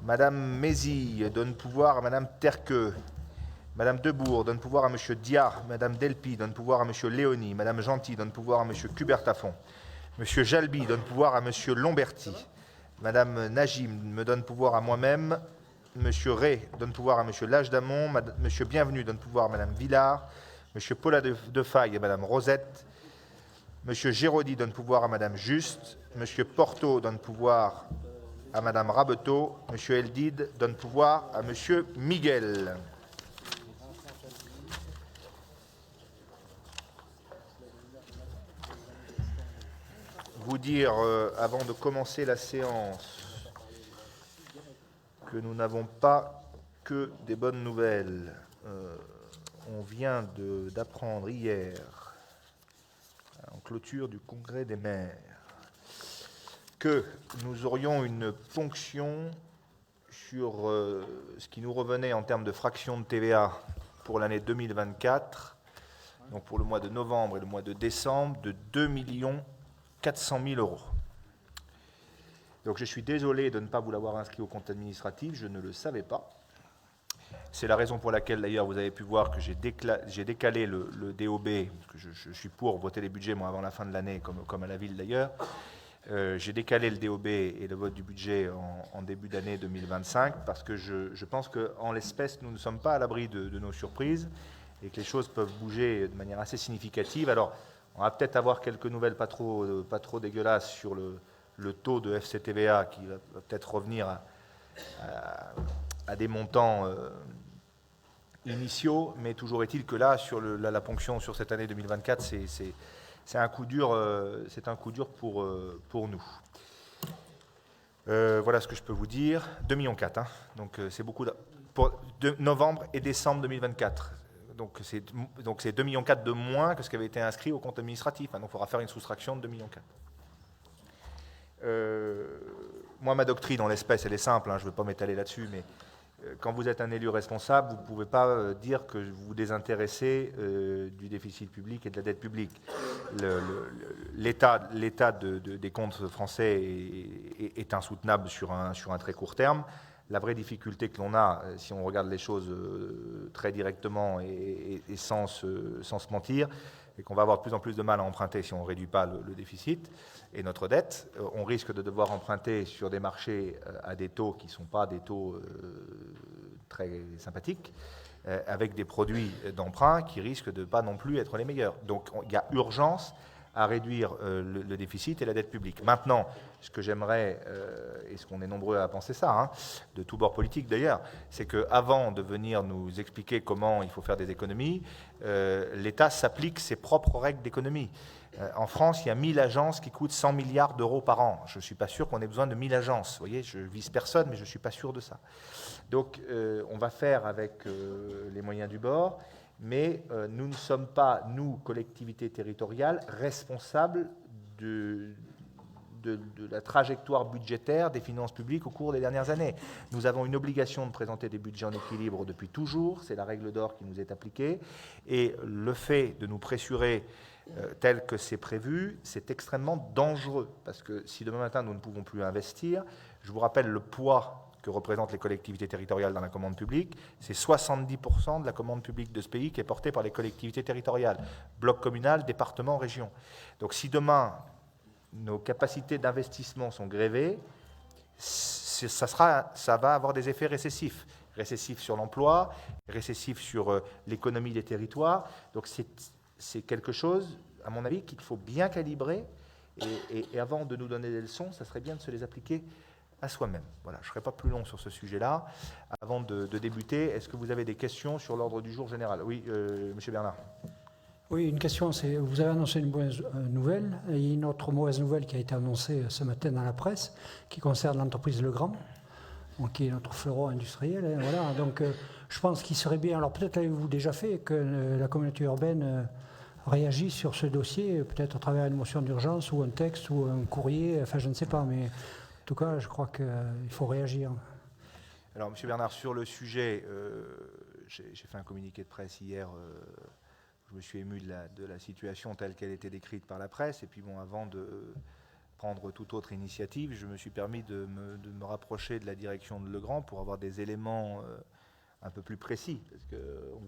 Madame Mézy donne pouvoir à Madame Terqueux. Madame Debourg donne pouvoir à Monsieur Diard. Madame Delpy donne pouvoir à Monsieur Léoni. Madame Gentil donne pouvoir à Monsieur Cubertafon. Monsieur Jalby donne pouvoir à Monsieur Lomberty. Madame Najim me donne pouvoir à moi-même. Monsieur Ray donne pouvoir à Monsieur Lage-Damon. Monsieur Bienvenu donne pouvoir à Madame Villard. Monsieur Paula de Faille à Madame Rosette. Monsieur Géraudy donne pouvoir à Madame Juste. Monsieur Porto donne pouvoir à Madame Rabeteau. Monsieur Eldid donne pouvoir à Monsieur Miguel. Vous dire, avant de commencer la séance, que nous n'avons pas que des bonnes nouvelles. On vient d'apprendre hier, en clôture du congrès des maires, que nous aurions une ponction sur ce qui nous revenait en termes de fraction de TVA pour l'année 2024, donc pour le mois de novembre et le mois de décembre, de 2 400 000 euros. Donc je suis désolé de ne pas vous l'avoir inscrit au compte administratif, je ne le savais pas. C'est la raison pour laquelle, d'ailleurs, vous avez pu voir que j'ai décalé le DOB, parce que je suis pour voter les budgets, moi, avant la fin de l'année, comme à la ville, d'ailleurs. J'ai décalé le DOB et le vote du budget en début d'année 2025, parce que je pense qu'en l'espèce, nous ne sommes pas à l'abri de nos surprises, et que les choses peuvent bouger de manière assez significative. Alors, on va peut-être avoir quelques nouvelles pas trop dégueulasses sur le taux de FCTVA, qui va peut-être revenir à des montants initiaux, mais toujours est-il que là, sur la ponction sur cette année 2024, c'est un coup dur, pour nous. Voilà ce que je peux vous dire. 2,4 millions, hein. Donc c'est beaucoup pour novembre et décembre 2024. Donc c'est 2,4 millions de moins que ce qui avait été inscrit au compte administratif. Hein. Donc il faudra faire une soustraction de 2,4 millions. Moi, ma doctrine en l'espèce, elle est simple, hein, je ne veux pas m'étaler là-dessus, mais quand vous êtes un élu responsable, vous ne pouvez pas dire que vous vous désintéressez du déficit public et de la dette publique. L'état des comptes français est insoutenable sur un très court terme. La vraie difficulté que l'on a, si on regarde les choses très directement et sans se mentir, c'est qu'on va avoir de plus en plus de mal à emprunter si on ne réduit pas le déficit et notre dette. On risque de devoir emprunter sur des marchés à des taux qui ne sont pas des taux très sympathiques, avec des produits d'emprunt qui risquent de ne pas non plus être les meilleurs. Donc il y a urgence à réduire le déficit et la dette publique. Maintenant, ce que j'aimerais, et ce qu'on est nombreux à penser ça, hein, de tous bords politiques d'ailleurs, c'est qu'avant de venir nous expliquer comment il faut faire des économies, l'État s'applique ses propres règles d'économie. En France, il y a 1000 agences qui coûtent 100 milliards d'euros par an. Je ne suis pas sûr qu'on ait besoin de 1000 agences. Vous voyez, je ne vise personne, mais je ne suis pas sûr de ça. Donc, on va faire avec les moyens du bord, mais nous ne sommes pas, nous, collectivités territoriales, responsables de la trajectoire budgétaire des finances publiques au cours des dernières années. Nous avons une obligation de présenter des budgets en équilibre depuis toujours, c'est la règle d'or qui nous est appliquée, et le fait de nous pressurer tel que c'est prévu, c'est extrêmement dangereux, parce que si demain matin nous ne pouvons plus investir, je vous rappelle le poids que représentent les collectivités territoriales dans la commande publique, c'est 70% de la commande publique de ce pays qui est portée par les collectivités territoriales, bloc communal, département, région. Donc si demain nos capacités d'investissement sont grévées, ça va avoir des effets récessifs. Récessifs sur l'emploi, récessifs sur l'économie des territoires. Donc c'est quelque chose, à mon avis, qu'il faut bien calibrer. Et avant de nous donner des leçons, ça serait bien de se les appliquer à soi-même. Voilà, je ne serai pas plus long sur ce sujet-là. Avant de débuter, est-ce que vous avez des questions sur l'ordre du jour général? Oui, Monsieur Bernard. Oui, une question, c'est, vous avez annoncé une bonne nouvelle, et une autre mauvaise nouvelle qui a été annoncée ce matin dans la presse, qui concerne l'entreprise Legrand, qui est notre fleuron industriel. Hein, voilà. Donc, je pense qu'il serait bien, alors peut-être l'avez-vous déjà fait, que la communauté urbaine réagisse sur ce dossier, peut-être à travers une motion d'urgence ou un texte ou un courrier, enfin je ne sais pas, mais en tout cas, je crois qu'il faut réagir. Alors, Monsieur Bernard, sur le sujet, j'ai fait un communiqué de presse hier. Je me suis ému de la situation telle qu'elle était décrite par la presse. Et puis, bon, avant prendre toute autre initiative, je me suis permis de me rapprocher de la direction de Legrand pour avoir des éléments un peu plus précis, parce qu'on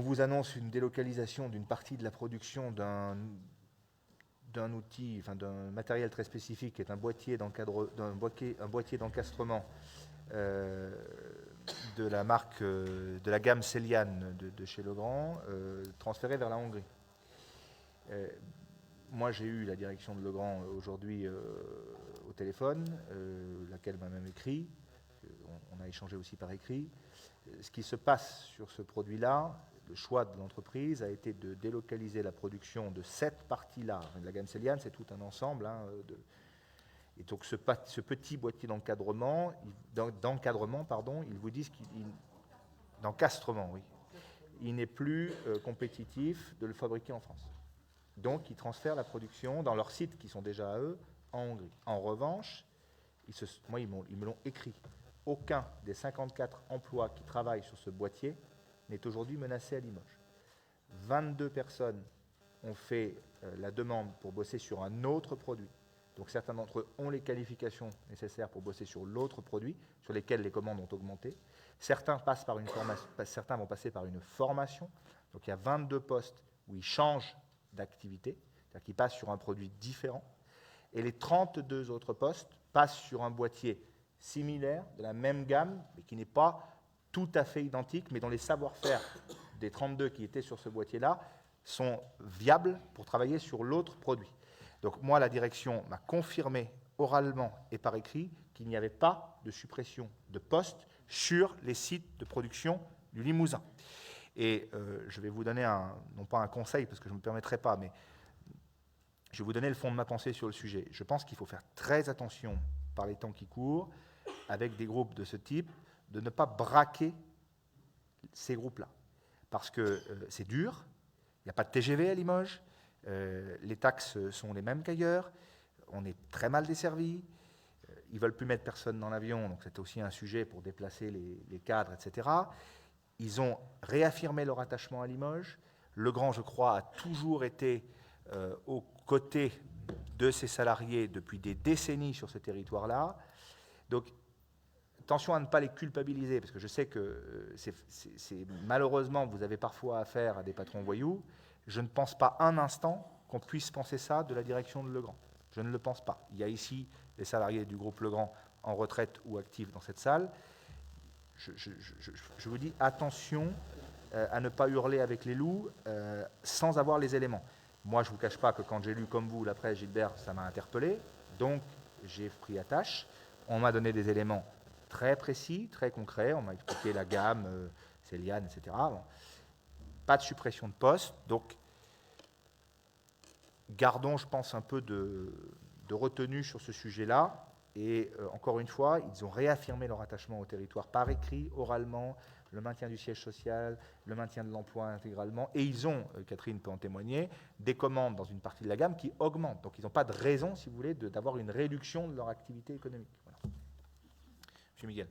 vous annonce une délocalisation d'une partie de la production d'un outil, enfin d'un matériel très spécifique, qui est un boîtier d'encastrement de la marque, de la gamme Céliane de chez Legrand, transféré vers la Hongrie. Moi, j'ai eu la direction de Legrand aujourd'hui au téléphone, laquelle m'a même écrit. On a échangé aussi par écrit. Ce qui se passe sur ce produit-là, le choix de l'entreprise a été de délocaliser la production de cette partie-là. La gamme Céliane, c'est tout un ensemble. Et donc ce petit boîtier d'encastrement, ils vous disent d'encastrement, oui. Il n'est plus compétitif de le fabriquer en France. Donc ils transfèrent la production dans leurs sites qui sont déjà à eux en Hongrie. En revanche, ils me l'ont écrit. Aucun des 54 emplois qui travaillent sur ce boîtier n'est aujourd'hui menacé à Limoges. 22 personnes ont fait la demande pour bosser sur un autre produit. Donc certains d'entre eux ont les qualifications nécessaires pour bosser sur l'autre produit, sur lesquels les commandes ont augmenté. Certains vont passer par une formation. Donc il y a 22 postes où ils changent d'activité, c'est-à-dire qu'ils passent sur un produit différent. Et les 32 autres postes passent sur un boîtier similaire, de la même gamme, mais qui n'est pas tout à fait identique, mais dont les savoir-faire des 32 qui étaient sur ce boîtier-là sont viables pour travailler sur l'autre produit. Donc moi, la direction m'a confirmé oralement et par écrit qu'il n'y avait pas de suppression de postes sur les sites de production du Limousin. Et je vais vous donner, non pas un conseil, parce que je ne me permettrai pas, mais je vais vous donner le fond de ma pensée sur le sujet. Je pense qu'il faut faire très attention, par les temps qui courent, avec des groupes de ce type, de ne pas braquer ces groupes-là. Parce que c'est dur, il n'y a pas de TGV à Limoges, les taxes sont les mêmes qu'ailleurs, on est très mal desservi, ils ne veulent plus mettre personne dans l'avion, donc c'est aussi un sujet pour déplacer les cadres, etc. Ils ont réaffirmé leur attachement à Limoges. Legrand, je crois, a toujours été aux côtés de ses salariés depuis des décennies sur ce territoire-là. Donc, attention à ne pas les culpabiliser, parce que je sais que malheureusement, vous avez parfois affaire à des patrons voyous. Je ne pense pas un instant qu'on puisse penser ça de la direction de Legrand. Je ne le pense pas. Il y a ici les salariés du groupe Legrand en retraite ou actifs dans cette salle. Je vous dis attention à ne pas hurler avec les loups sans avoir les éléments. Moi, je ne vous cache pas que quand j'ai lu comme vous la presse, Gilbert, ça m'a interpellé. Donc, j'ai pris attache. On m'a donné des éléments très précis, très concrets. On m'a expliqué la gamme, Céliane, etc. Bon. Pas de suppression de poste. Donc, gardons, je pense, un peu de retenue sur ce sujet-là. Et encore une fois, ils ont réaffirmé leur attachement au territoire par écrit, oralement, le maintien du siège social, le maintien de l'emploi intégralement. Et ils ont, Catherine peut en témoigner, des commandes dans une partie de la gamme qui augmentent. Donc ils n'ont pas de raison, si vous voulez, d'avoir une réduction de leur activité économique. Voilà. Monsieur Miguel.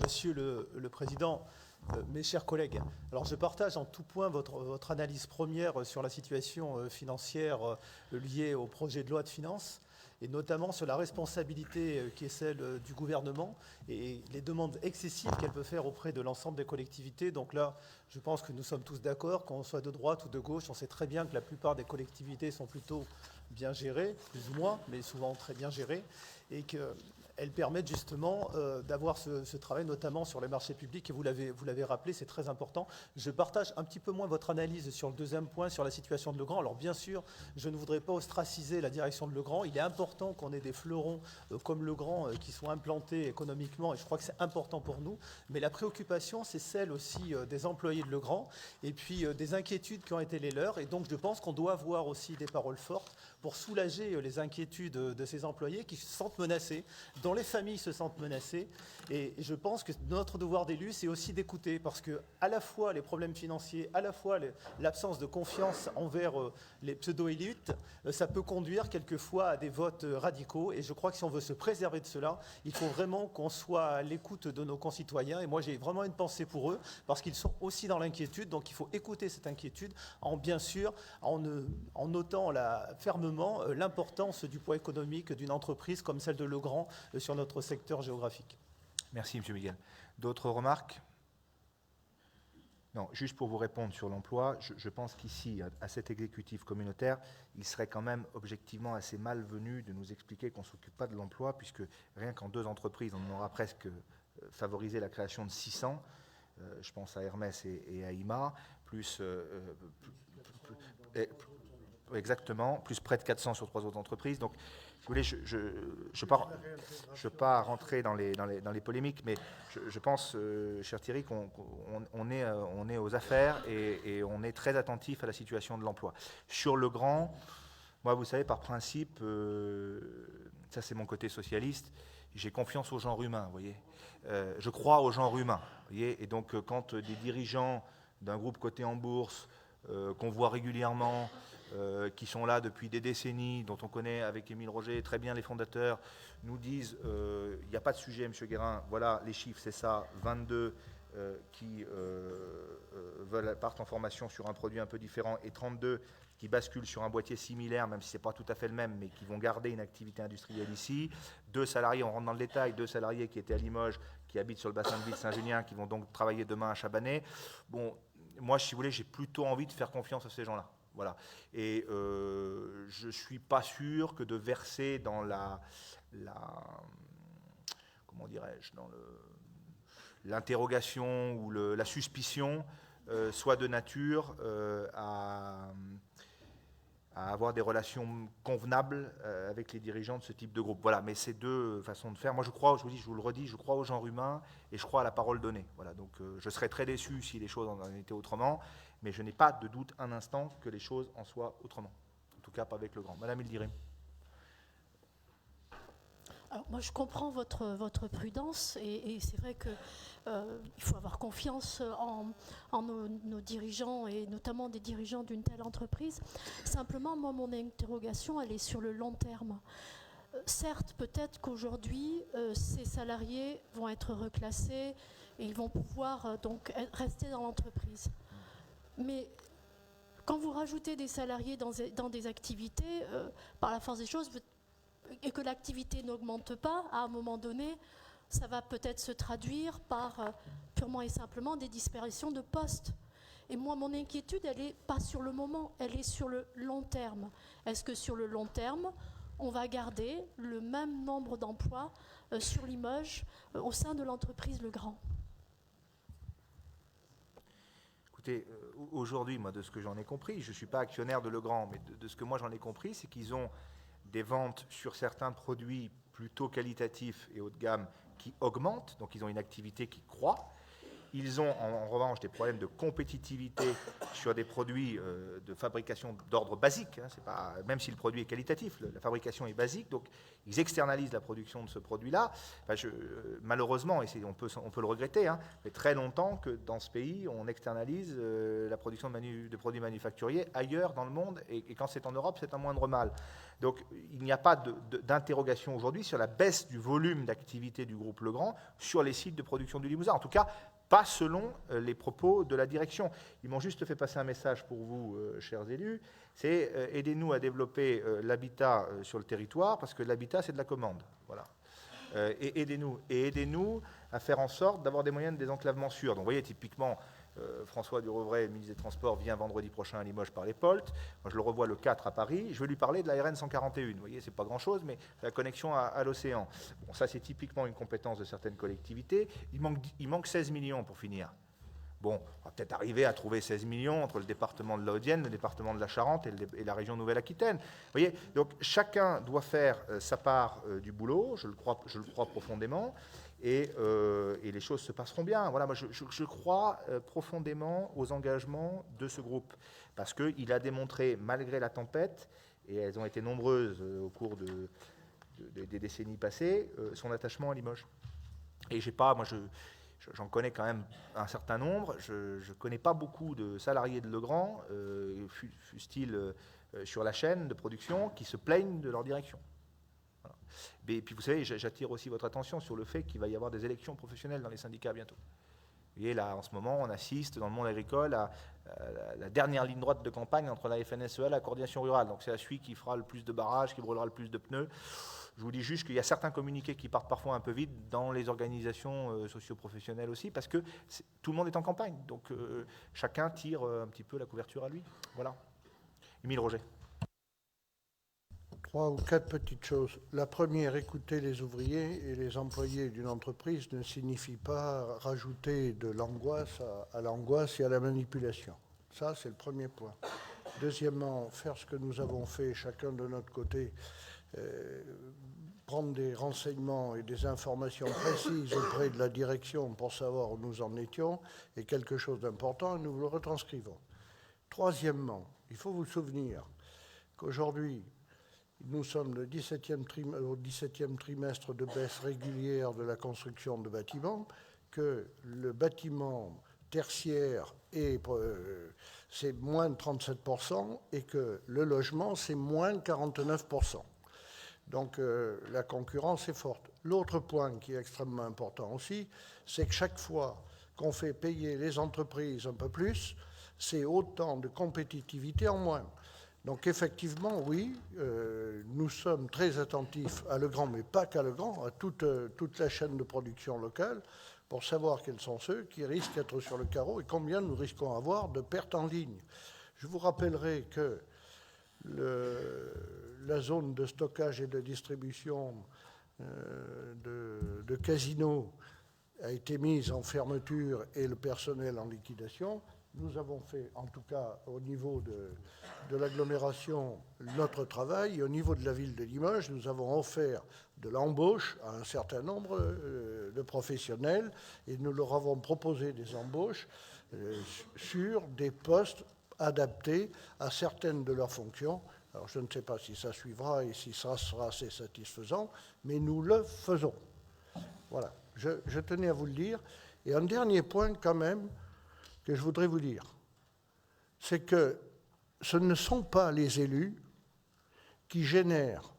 Monsieur le Président, mes chers collègues, alors je partage en tout point votre analyse première sur la situation financière liée au projet de loi de finances, et notamment sur la responsabilité qui est celle du gouvernement et les demandes excessives qu'elle peut faire auprès de l'ensemble des collectivités. Donc là, je pense que nous sommes tous d'accord, qu'on soit de droite ou de gauche, on sait très bien que la plupart des collectivités sont plutôt bien gérées, plus ou moins, mais souvent très bien gérées, et qu'elles permettent justement d'avoir ce travail, notamment sur les marchés publics, et vous l'avez rappelé, c'est très important. Je partage un petit peu moins votre analyse sur le deuxième point, sur la situation de Legrand. Alors bien sûr, je ne voudrais pas ostraciser la direction de Legrand. Il est important qu'on ait des fleurons comme Legrand qui soient implantés économiquement, et je crois que c'est important pour nous. Mais la préoccupation, c'est celle aussi des employés de Legrand, et puis des inquiétudes qui ont été les leurs. Et donc je pense qu'on doit avoir aussi des paroles fortes pour soulager les inquiétudes de ces employés qui se sentent menacés, dont les familles se sentent menacées. Et je pense que notre devoir d'élu, c'est aussi d'écouter, parce que à la fois les problèmes financiers, à la fois l'absence de confiance envers les pseudo-élites, ça peut conduire quelquefois à des votes radicaux. Et je crois que si on veut se préserver de cela, il faut vraiment qu'on soit à l'écoute de nos concitoyens. Et moi, j'ai vraiment une pensée pour eux, parce qu'ils sont aussi dans l'inquiétude. Donc il faut écouter cette inquiétude, bien sûr, en notant fermement l'importance du poids économique d'une entreprise comme celle de Legrand sur notre secteur géographique. Merci, M. Miguel. D'autres remarques? Non, juste pour vous répondre sur l'emploi, je pense qu'ici, à cet exécutif communautaire, il serait quand même objectivement assez malvenu de nous expliquer qu'on ne s'occupe pas de l'emploi, puisque rien qu'en 2 entreprises, on aura presque favorisé la création de 600, je pense à Hermès et à IMA, exactement, plus près de 400 sur 3 autres entreprises. Donc, si vous voulez, je ne veux pas rentrer dans les polémiques, mais je pense, cher Thierry, qu'on est aux affaires et on est très attentif à la situation de l'emploi. Sur Legrand, moi, vous savez, par principe, ça c'est mon côté socialiste, j'ai confiance au genre humain, vous voyez. Je crois au genre humain, vous voyez. Et donc, quand des dirigeants d'un groupe coté en bourse, qu'on voit régulièrement, qui sont là depuis des décennies, dont on connaît avec Émile Roger très bien les fondateurs, nous disent il n'y a pas de sujet, M. Guérin, voilà les chiffres, c'est ça, 22 qui partent en formation sur un produit un peu différent et 32 qui basculent sur un boîtier similaire, même si ce n'est pas tout à fait le même, mais qui vont garder une activité industrielle ici. 2 salariés, on rentre dans le détail, 2 salariés qui étaient à Limoges, qui habitent sur le bassin de vie de Saint-Julien, qui vont donc travailler demain à Chabanais. Bon, moi, si vous voulez, j'ai plutôt envie de faire confiance à ces gens-là. Voilà. Et je ne suis pas sûr que de verser dans comment dirais-je, dans l'interrogation ou la suspicion soit de nature à avoir des relations convenables avec les dirigeants de ce type de groupe. Voilà, mais c'est 2 façons de faire. Moi, je crois, je vous le redis, je crois au genre humain et je crois à la parole donnée. Voilà, donc je serais très déçu si les choses en étaient autrement, mais je n'ai pas de doute un instant que les choses en soient autrement. En tout cas, pas avec Legrand. Madame Hildiré. Alors, moi, je comprends votre prudence et c'est vrai qu'il faut avoir confiance en nos dirigeants et notamment des dirigeants d'une telle entreprise. Simplement, moi, mon interrogation, elle est sur le long terme. Certes, peut-être qu'aujourd'hui, ces salariés vont être reclassés et ils vont pouvoir donc rester dans l'entreprise. Mais quand vous rajoutez des salariés dans des activités, par la force des choses, et que l'activité n'augmente pas, à un moment donné, ça va peut-être se traduire par purement et simplement des disparitions de postes. Et moi, mon inquiétude, elle n'est pas sur le moment, elle est sur le long terme. Est-ce que sur le long terme, on va garder le même nombre d'emplois sur Limoges au sein de l'entreprise Legrand? Écoutez, aujourd'hui, moi, de ce que j'en ai compris, je ne suis pas actionnaire de Legrand, mais de ce que moi j'en ai compris, c'est qu'ils ont des ventes sur certains produits plutôt qualitatifs et haut de gamme qui augmentent, donc ils ont une activité qui croît. Ils ont en revanche des problèmes de compétitivité sur des produits de fabrication d'ordre basique. Hein, c'est pas, même si le produit est qualitatif, la fabrication est basique, donc ils externalisent la production de ce produit-là. Enfin, malheureusement, et on peut le regretter, hein, mais très longtemps que dans ce pays, on externalise la production de produits manufacturiers ailleurs dans le monde, et quand c'est en Europe, c'est un moindre mal. Donc il n'y a pas d'interrogation aujourd'hui sur la baisse du volume d'activité du groupe Legrand sur les sites de production du Limousin. En tout cas, pas selon les propos de la direction. Ils m'ont juste fait passer un message pour vous, chers élus, c'est aidez-nous à développer l'habitat sur le territoire, parce que l'habitat, c'est de la commande. Voilà. Et aidez-nous à faire en sorte d'avoir des moyens de désenclavement sûrs. Donc vous voyez, typiquement, François Durovray, ministre des Transports, vient vendredi prochain à Limoges par les Poltes. Moi, je le revois le 4 à Paris. Je vais lui parler de la RN 141. Vous voyez, c'est pas grand-chose, mais la connexion à l'océan. Bon, ça, c'est typiquement une compétence de certaines collectivités. Il manque 16 millions pour finir. Bon, on va peut-être arriver à trouver 16 millions entre le département de la Haute-Vienne, le département de la Charente et la région Nouvelle-Aquitaine. Vous voyez, donc chacun doit faire sa part du boulot, je le crois profondément, et les choses se passeront bien. Voilà, moi je crois profondément aux engagements de ce groupe, parce qu'il a démontré, malgré la tempête, et elles ont été nombreuses au cours des décennies passées, son attachement à Limoges. Et j'en connais quand même un certain nombre. Je ne connais pas beaucoup de salariés de Legrand, fussent-ils sur la chaîne de production, qui se plaignent de leur direction. Voilà. Et puis vous savez, j'attire aussi votre attention sur le fait qu'il va y avoir des élections professionnelles dans les syndicats bientôt. Vous voyez, là, en ce moment, on assiste dans le monde agricole à la dernière ligne droite de campagne entre la FNSEA et la coordination rurale. Donc c'est celui qui fera le plus de barrages, qui brûlera le plus de pneus. Je vous dis juste qu'il y a certains communiqués qui partent parfois un peu vite dans les organisations socio-professionnelles aussi, parce que tout le monde est en campagne. Donc chacun tire un petit peu la couverture à lui. Voilà. Émile Roger. 3 ou 4 petites choses. La première, écouter les ouvriers et les employés d'une entreprise ne signifie pas rajouter de l'angoisse à l'angoisse et à la manipulation. Ça, c'est le premier point. Deuxièmement, faire ce que nous avons fait chacun de notre côté, prendre des renseignements et des informations précises auprès de la direction pour savoir où nous en étions est quelque chose d'important et nous le retranscrivons. Troisièmement, il faut vous souvenir qu'aujourd'hui, nous sommes au 17e trimestre de baisse régulière de la construction de bâtiments, que le bâtiment tertiaire c'est moins de 37% et que le logement, c'est moins de 49%. Donc la concurrence est forte. L'autre point qui est extrêmement important aussi, c'est que chaque fois qu'on fait payer les entreprises un peu plus, c'est autant de compétitivité en moins. Donc effectivement, oui, nous sommes très attentifs à Legrand, mais pas qu'à Legrand, à toute la chaîne de production locale, pour savoir quels sont ceux qui risquent d'être sur le carreau et combien nous risquons d'avoir de pertes en ligne. Je vous rappellerai que la zone de stockage et de distribution de Casino a été mise en fermeture et le personnel en liquidation. Nous avons fait, en tout cas au niveau de l'agglomération, notre travail. Et au niveau de la ville de Limoges, nous avons offert de l'embauche à un certain nombre de professionnels et nous leur avons proposé des embauches sur des postes adaptés à certaines de leurs fonctions. Alors je ne sais pas si ça suivra et si ça sera assez satisfaisant, mais nous le faisons. Voilà, je tenais à vous le dire. Et un dernier point quand même que je voudrais vous dire, c'est que ce ne sont pas les élus qui génèrent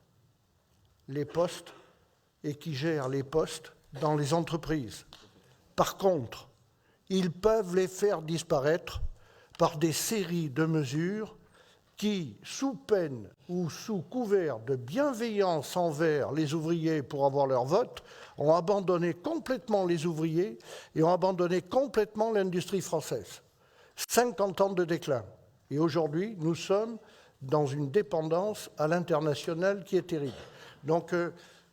les postes et qui gèrent les postes dans les entreprises. Par contre, ils peuvent les faire disparaître par des séries de mesures qui, sous peine ou sous couvert de bienveillance envers les ouvriers pour avoir leur vote, ont abandonné complètement les ouvriers et ont abandonné complètement l'industrie française. 50 ans de déclin. Et aujourd'hui, nous sommes dans une dépendance à l'international qui est terrible. Donc,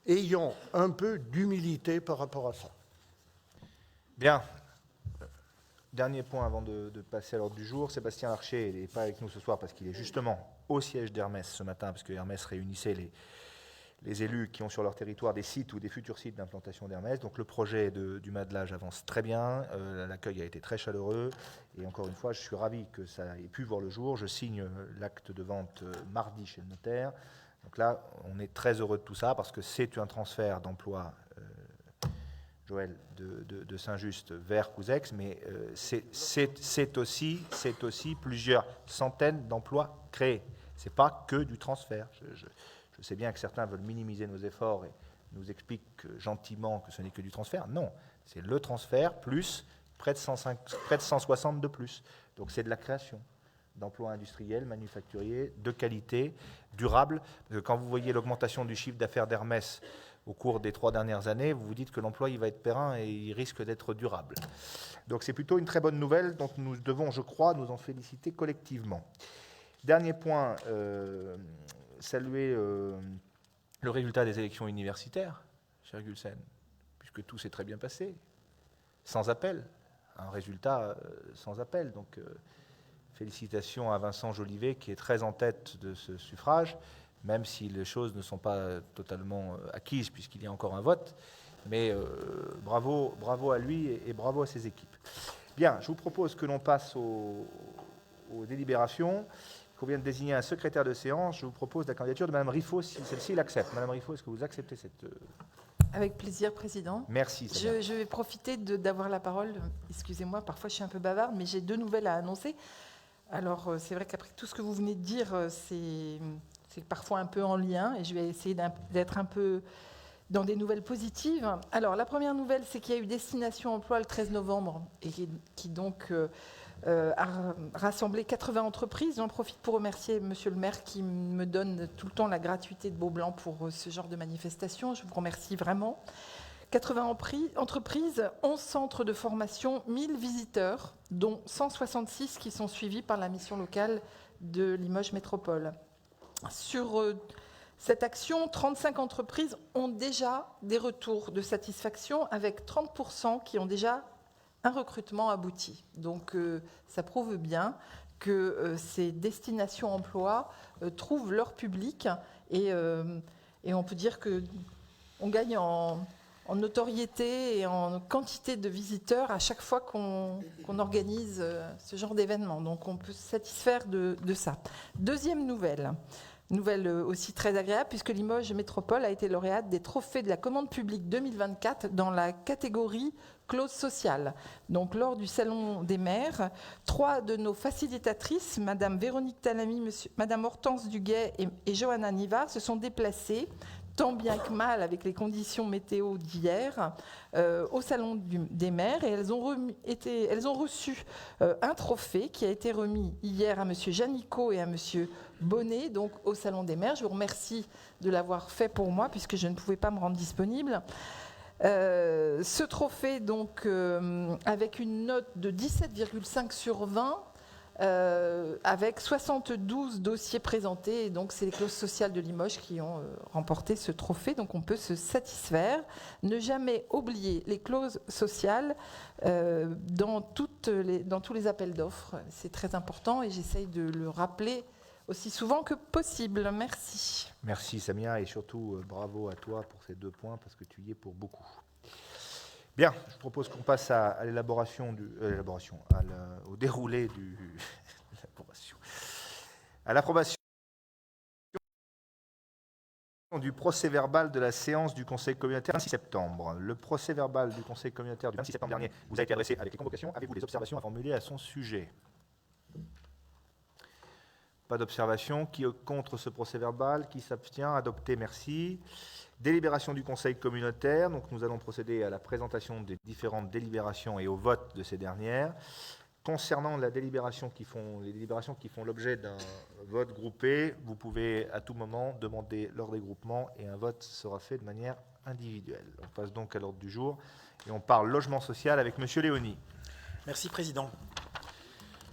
ayons un peu d'humilité par rapport à ça. Bien. Dernier point avant de passer à l'ordre du jour. Sébastien Larcher n'est pas avec nous ce soir parce qu'il est justement au siège d'Hermès ce matin, parce que Hermès réunissait les élus qui ont sur leur territoire des sites ou des futurs sites d'implantation d'Hermès. Donc le projet du Madelage avance très bien, l'accueil a été très chaleureux, et encore une fois, je suis ravi que ça ait pu voir le jour. Je signe l'acte de vente mardi chez le notaire. Donc là, on est très heureux de tout ça, parce que c'est un transfert d'emploi, Joël, de Saint-Just vers Couzex, mais c'est aussi plusieurs centaines d'emplois créés. Ce n'est pas que du transfert. Je sais bien que certains veulent minimiser nos efforts et nous expliquent gentiment que ce n'est que du transfert. Non, c'est le transfert plus près de 160 de plus. Donc c'est de la création d'emplois industriels, manufacturiers, de qualité, durables. Parce que quand vous voyez l'augmentation du chiffre d'affaires d'Hermès au cours des 3 dernières années, vous vous dites que l'emploi il va être périn et il risque d'être durable. Donc c'est plutôt une très bonne nouvelle, dont nous devons, je crois, nous en féliciter collectivement. Dernier point, saluer le résultat des élections universitaires, cher Gulsen, puisque tout s'est très bien passé, sans appel, un résultat sans appel. Donc félicitations à Vincent Jolivet qui est très en tête de ce suffrage, même si les choses ne sont pas totalement acquises puisqu'il y a encore un vote. Mais bravo à lui et bravo à ses équipes. Bien, je vous propose que l'on passe aux délibérations. qu'on vient de désigner un secrétaire de séance. Je vous propose la candidature de Mme Riffaut, si celle-ci l'accepte. Mme Riffaut, est-ce que vous acceptez cette... Avec plaisir, Président. Merci. Je vais profiter d'avoir la parole. Excusez-moi, parfois je suis un peu bavarde, mais j'ai 2 nouvelles à annoncer. Alors, c'est vrai qu'après tout ce que vous venez de dire, c'est parfois un peu en lien, et je vais essayer d'être un peu dans des nouvelles positives. Alors, la première nouvelle, c'est qu'il y a eu Destination Emploi le 13 novembre, et qui donc a rassemblé 80 entreprises. J'en profite pour remercier Monsieur le maire qui me donne tout le temps la gratuité de Beaublanc pour ce genre de manifestation. Je vous remercie vraiment. 80 entreprises, 11 centres de formation, 1000 visiteurs, dont 166 qui sont suivis par la mission locale de Limoges Métropole. Sur cette action, 35 entreprises ont déjà des retours de satisfaction, avec 30% qui ont déjà un recrutement abouti. Donc ça prouve bien que ces destinations emploi trouvent leur public, et on peut dire qu'on gagne en notoriété et en quantité de visiteurs à chaque fois qu'on organise ce genre d'événement. Donc on peut se satisfaire de ça. Deuxième nouvelle aussi très agréable, puisque Limoges Métropole a été lauréate des trophées de la commande publique 2024 dans la catégorie clause sociale. Donc lors du Salon des maires, 3 de nos facilitatrices, Madame Véronique Talamy, Madame Hortense Duguay et Johanna Nivard, se sont déplacées tant bien que mal avec les conditions météo d'hier, au Salon des maires, et elles ont reçu un trophée qui a été remis hier à M. Janicot et à M. Bonnet, donc au Salon des maires. Je vous remercie de l'avoir fait pour moi, puisque je ne pouvais pas me rendre disponible. Ce trophée, donc, avec une note de 17,5 sur 20, avec 72 dossiers présentés, et donc c'est les clauses sociales de Limoges qui ont remporté ce trophée, donc on peut se satisfaire. Ne jamais oublier les clauses sociales dans tous les appels d'offres, c'est très important, et j'essaye de le rappeler aussi souvent que possible. Merci. Merci Samia, et surtout bravo à toi pour ces 2 points, parce que tu y es pour beaucoup. Bien, je propose qu'on passe à au déroulé à l'approbation du procès-verbal de la séance du Conseil communautaire du 26 septembre. Le procès-verbal du Conseil communautaire du 26 septembre dernier vous a été adressé avec les convocations. Avez-vous des observations à formuler à son sujet ? Pas d'observation. Qui est contre ce procès-verbal ? Qui s'abstient ? Adopté, merci. Délibération du Conseil communautaire. Donc nous allons procéder à la présentation des différentes délibérations et au vote de ces dernières. Concernant les délibérations qui font l'objet d'un vote groupé, vous pouvez à tout moment demander leur dégroupement, et un vote sera fait de manière individuelle. On passe donc à l'ordre du jour, et on parle logement social avec M. Léoni. Merci, Président.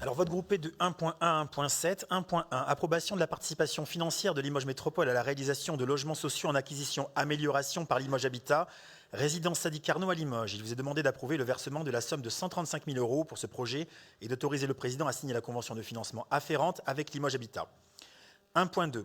Alors, vote groupé de 1.1 à 1.7. 1.1, approbation de la participation financière de Limoges Métropole à la réalisation de logements sociaux en acquisition-amélioration par Limoges Habitat, résidence Sadi Carnot à Limoges. Il vous est demandé d'approuver le versement de la somme de 135 000 € pour ce projet et d'autoriser le président à signer la convention de financement afférente avec Limoges Habitat. 1.2,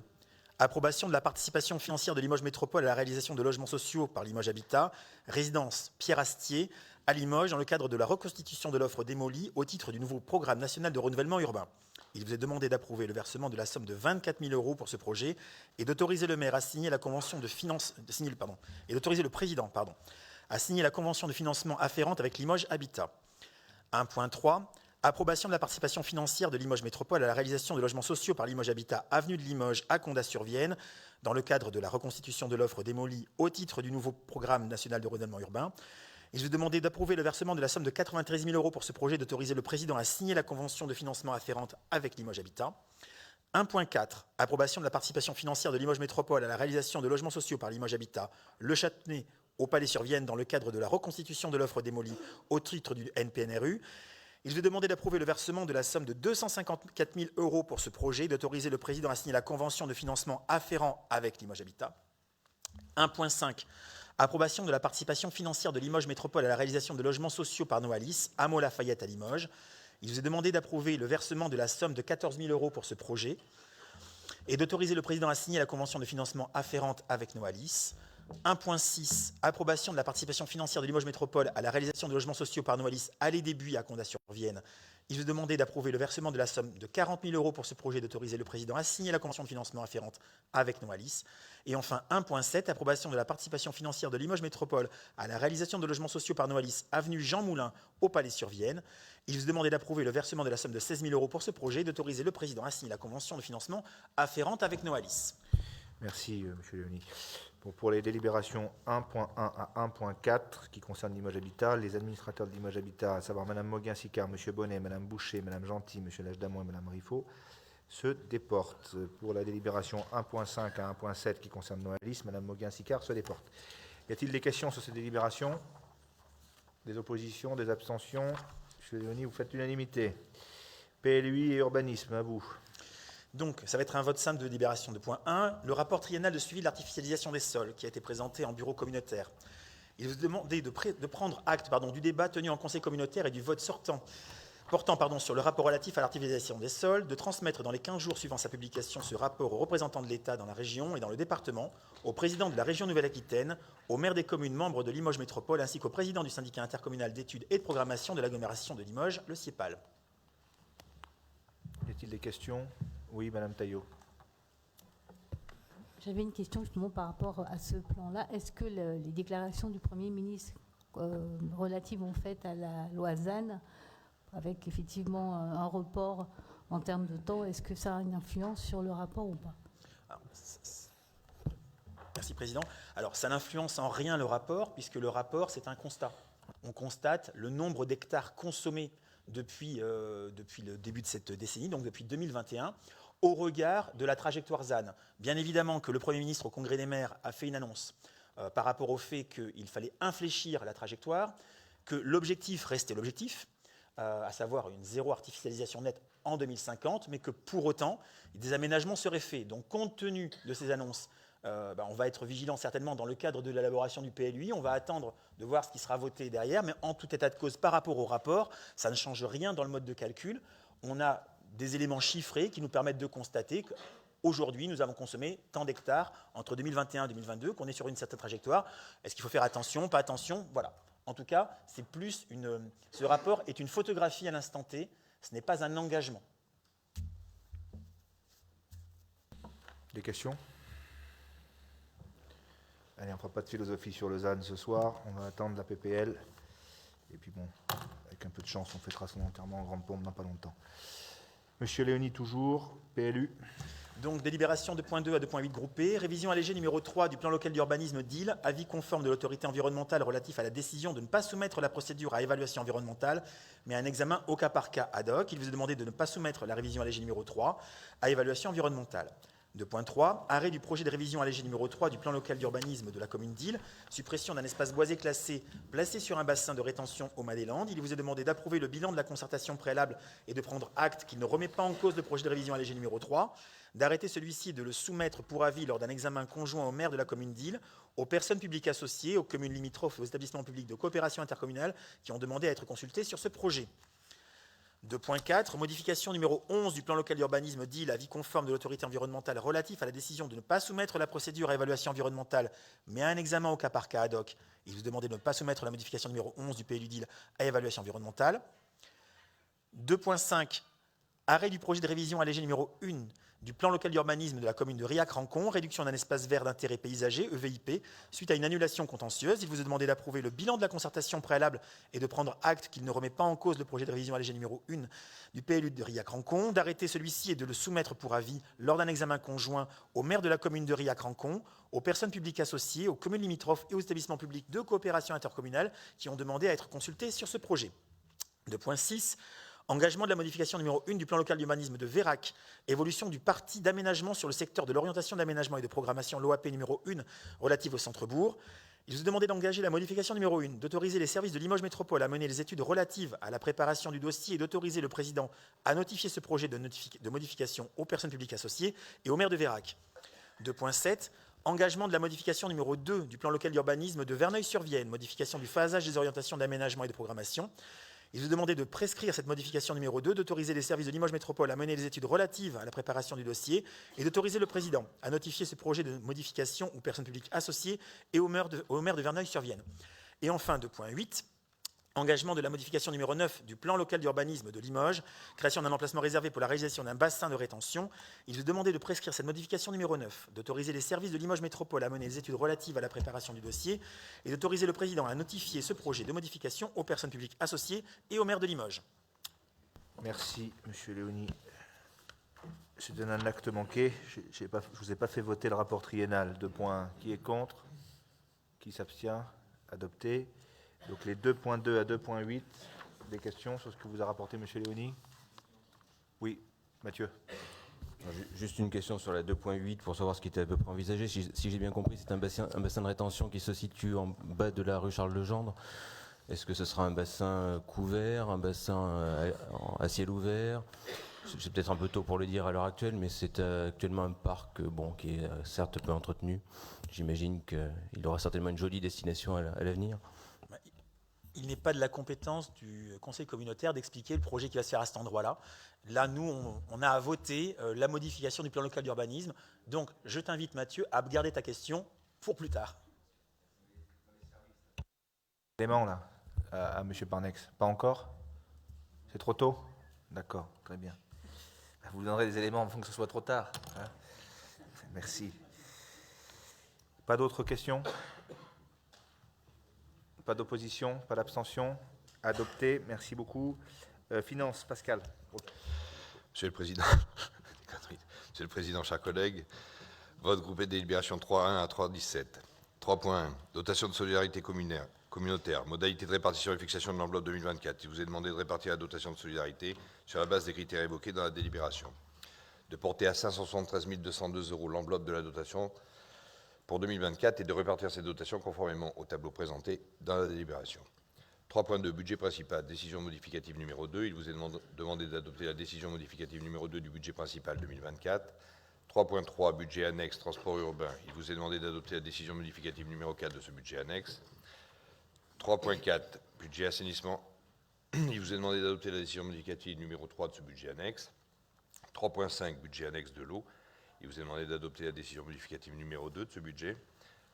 approbation de la participation financière de Limoges Métropole à la réalisation de logements sociaux par Limoges Habitat, résidence Pierre Astier à Limoges, dans le cadre de la reconstitution de l'offre démolie au titre du nouveau programme national de renouvellement urbain. Il vous est demandé d'approuver le versement de la somme de 24 000 € pour ce projet et d'autoriser le maire à signer la convention et d'autoriser le président à signer la convention de financement afférente avec Limoges Habitat. 1.3, approbation de la participation financière de Limoges Métropole à la réalisation de logements sociaux par Limoges Habitat, avenue de Limoges à Condat-sur-Vienne, dans le cadre de la reconstitution de l'offre démolie au titre du nouveau programme national de renouvellement urbain. Il vous est demandé d'approuver le versement de la somme de 93 000 € pour ce projet et d'autoriser le président à signer la convention de financement afférente avec Limoges Habitat. 1.4, approbation de la participation financière de Limoges Métropole à la réalisation de logements sociaux par Limoges Habitat, Le Châtenay au Palais-sur-Vienne, dans le cadre de la reconstitution de l'offre démolie au titre du NPNRU. Il vous est demandé d'approuver le versement de la somme de 254 000 € pour ce projet et d'autoriser le président à signer la convention de financement afférent avec Limoges Habitat. 1.5, approbation de la participation financière de Limoges Métropole à la réalisation de logements sociaux par Noalis, Hameau Lafayette à Limoges. Il vous est demandé d'approuver le versement de la somme de 14 000 € pour ce projet et d'autoriser le président à signer la convention de financement afférente avec Noalis. 1.6, approbation de la participation financière de Limoges Métropole à la réalisation de logements sociaux par Noalis à l'Édébut à Condat-sur-Vienne. Il vous demandait d'approuver le versement de la somme de 40 000 € pour ce projet, d'autoriser le président à signer la convention de financement afférente avec Noalis. Et enfin, 1.7, approbation de la participation financière de Limoges Métropole à la réalisation de logements sociaux par Noalis, avenue Jean Moulin, au Palais-sur-Vienne. Il vous demandait d'approuver le versement de la somme de 16 000 € pour ce projet, d'autoriser le président à signer la convention de financement afférente avec Noalis. Merci, M. Léoni. Pour les délibérations 1.1 à 1.4 qui concernent Limoges Habitat, les administrateurs de Limoges Habitat, à savoir Mme Moguin-Sicard, M. Bonnet, Mme Boucher, Mme Gentil, M. Lachdamont et Mme Riffaut, se déportent. Pour la délibération 1.5 à 1.7 qui concerne Noalis, Mme Moguin-Sicard se déporte. Y a-t-il des questions sur ces délibérations? Des oppositions, des abstentions? M. Léoni, vous faites l'unanimité. PLUI et urbanisme, à vous. Donc, ça va être un vote simple de délibération de point 1. Le rapport triennal de suivi de l'artificialisation des sols qui a été présenté en bureau communautaire. Il vous demandait de prendre acte du débat tenu en conseil communautaire et du vote portant sur le rapport relatif à l'artificialisation des sols, de transmettre dans les 15 jours suivant sa publication ce rapport aux représentants de l'État dans la région et dans le département, au président de la région Nouvelle-Aquitaine, aux maires des communes membres de Limoges Métropole ainsi qu'au président du syndicat intercommunal d'études et de programmation de l'agglomération de Limoges, le CIEPAL. Y a-t-il des questions? Oui, Madame Taillot. J'avais une question justement par rapport à ce plan-là. Est-ce que les déclarations du Premier ministre relatives en fait à la loi ZAN, avec effectivement un report en termes de temps, est-ce que ça a une influence sur le rapport ou pas? Merci, Président. Alors, ça n'influence en rien le rapport, puisque le rapport, c'est un constat. On constate le nombre d'hectares consommés depuis le début de cette décennie, donc depuis 2021, au regard de la trajectoire ZAN. Bien évidemment que le Premier ministre au Congrès des maires a fait une annonce par rapport au fait qu'il fallait infléchir la trajectoire, que l'objectif restait l'objectif, à savoir une zéro artificialisation nette en 2050, mais que pour autant, des aménagements seraient faits. Donc compte tenu de ces annonces, on va être vigilant certainement dans le cadre de l'élaboration du PLUI, on va attendre de voir ce qui sera voté derrière, mais en tout état de cause par rapport au rapport, ça ne change rien dans le mode de calcul. On a des éléments chiffrés qui nous permettent de constater qu'aujourd'hui, nous avons consommé tant d'hectares entre 2021 et 2022, qu'on est sur une certaine trajectoire. Est-ce qu'il faut faire attention, pas attention? Voilà. En tout cas, c'est plus ce rapport est une photographie à l'instant T, ce n'est pas un engagement. Des questions? Allez, on ne fera pas de philosophie sur le ZAN ce soir, on va attendre la PPL. Et puis bon, avec un peu de chance, on fêtera son enterrement en grande pompe dans pas longtemps. Monsieur Léoni, toujours, PLU. Donc, délibération de point 2 à 2.8 groupés. Révision allégée numéro 3 du plan local d'urbanisme d'Île. Avis conforme de l'autorité environnementale relatif à la décision de ne pas soumettre la procédure à évaluation environnementale, mais à un examen au cas par cas ad hoc. Il vous est demandé de ne pas soumettre la révision allégée numéro 3 à évaluation environnementale. 2.3, arrêt du projet de révision allégée numéro 3 du plan local d'urbanisme de la commune d'Île, suppression d'un espace boisé classé placé sur un bassin de rétention au Mas-des-Landes. Il vous est demandé d'approuver le bilan de la concertation préalable et de prendre acte qu'il ne remet pas en cause le projet de révision allégée numéro 3, d'arrêter celui-ci et de le soumettre pour avis lors d'un examen conjoint au maire de la commune d'Île, aux personnes publiques associées, aux communes limitrophes et aux établissements publics de coopération intercommunale qui ont demandé à être consultés sur ce projet. 2.4, modification numéro 11 du plan local d'urbanisme d'Île, avis conforme de l'autorité environnementale relatif à la décision de ne pas soumettre la procédure à évaluation environnementale, mais à un examen au cas par cas ad hoc. Il vous demandait de ne pas soumettre la modification numéro 11 du PLU d'Île à évaluation environnementale. 2.5, arrêt du projet de révision allégée numéro 1 du plan local d'urbanisme de la commune de Riac-Rancon, réduction d'un espace vert d'intérêt paysager, EVIP, suite à une annulation contentieuse. Il vous est demandé d'approuver le bilan de la concertation préalable et de prendre acte qu'il ne remet pas en cause le projet de révision allégée numéro 1 du PLU de Riac-Rancon, d'arrêter celui-ci et de le soumettre pour avis lors d'un examen conjoint au maire de la commune de Riac-Rancon, aux personnes publiques associées, aux communes limitrophes et aux établissements publics de coopération intercommunale qui ont demandé à être consultés sur ce projet. 2.6, engagement de la modification numéro 1 du plan local d'urbanisme de Vérac, évolution du parti d'aménagement sur le secteur de l'orientation d'aménagement et de programmation, l'OAP numéro 1 relative au centre-bourg. Il vous est demandé d'engager la modification numéro 1, d'autoriser les services de Limoges Métropole à mener les études relatives à la préparation du dossier et d'autoriser le président à notifier ce projet de modification aux personnes publiques associées et au maire de Vérac. 2.7, engagement de la modification numéro 2 du plan local d'urbanisme de Verneuil-sur-Vienne, modification du phasage des orientations d'aménagement et de programmation. Il vous est demandé de prescrire cette modification numéro 2, d'autoriser les services de Limoges Métropole à mener les études relatives à la préparation du dossier et d'autoriser le président à notifier ce projet de modification aux personnes publiques associées et au maire de Verneuil-sur-Vienne. Et enfin, 2.8, engagement de la modification numéro 9 du plan local d'urbanisme de Limoges, création d'un emplacement réservé pour la réalisation d'un bassin de rétention. Il vous est demandé de prescrire cette modification numéro 9, d'autoriser les services de Limoges Métropole à mener les études relatives à la préparation du dossier et d'autoriser le président à notifier ce projet de modification aux personnes publiques associées et au maire de Limoges. Merci, Monsieur Léoni. Je donne un acte manqué. Je ne vous ai pas fait voter le rapport triennal. 2 points. Qui est contre? Qui s'abstient? Adopté. Donc les 2.2 à 2.8, des questions sur ce que vous a rapporté M. Léoni? Oui, Mathieu. Juste une question sur la 2.8 pour savoir ce qui était à peu près envisagé. Si j'ai bien compris, c'est un bassin de rétention qui se situe en bas de la rue Charles-Legendre. Est-ce que ce sera un bassin couvert, un bassin à ciel ouvert? C'est peut-être un peu tôt pour le dire à l'heure actuelle, mais c'est actuellement un parc qui est certes peu entretenu. J'imagine qu'il aura certainement une jolie destination à l'avenir. Il n'est pas de la compétence du conseil communautaire d'expliquer le projet qui va se faire à cet endroit-là. Là, nous, on a à voter la modification du plan local d'urbanisme. Donc, je t'invite, Mathieu, à garder ta question pour plus tard. Élément, là, à M. Parnex. Pas encore? C'est trop tôt? D'accord, très bien. Vous donnerez des éléments avant que ce soit trop tard. Hein? Merci. Pas d'autres questions? Pas d'opposition, pas d'abstention. Adopté, merci beaucoup. Finance, Pascal. Monsieur le Président, Monsieur le Président, chers collègues, vote groupé de délibération 3.1 à 3.17. 3.1, dotation de solidarité communautaire, modalité de répartition et fixation de l'enveloppe 2024. Il vous est demandé de répartir la dotation de solidarité sur la base des critères évoqués dans la délibération. De porter à 573 202 € l'enveloppe de la dotation pour 2024 et de répartir ces dotations conformément au tableau présenté dans la délibération. 3.2, budget principal, décision modificative numéro 2. Il vous est demandé d'adopter la décision modificative numéro 2 du budget principal 2024. 3.3, budget annexe, transport urbain. Il vous est demandé d'adopter la décision modificative numéro 4 de ce budget annexe. 3.4, budget assainissement. Il vous est demandé d'adopter la décision modificative numéro 3 de ce budget annexe. 3.5, budget annexe de l'eau. Il vous est demandé d'adopter la décision modificative numéro 2 de ce budget.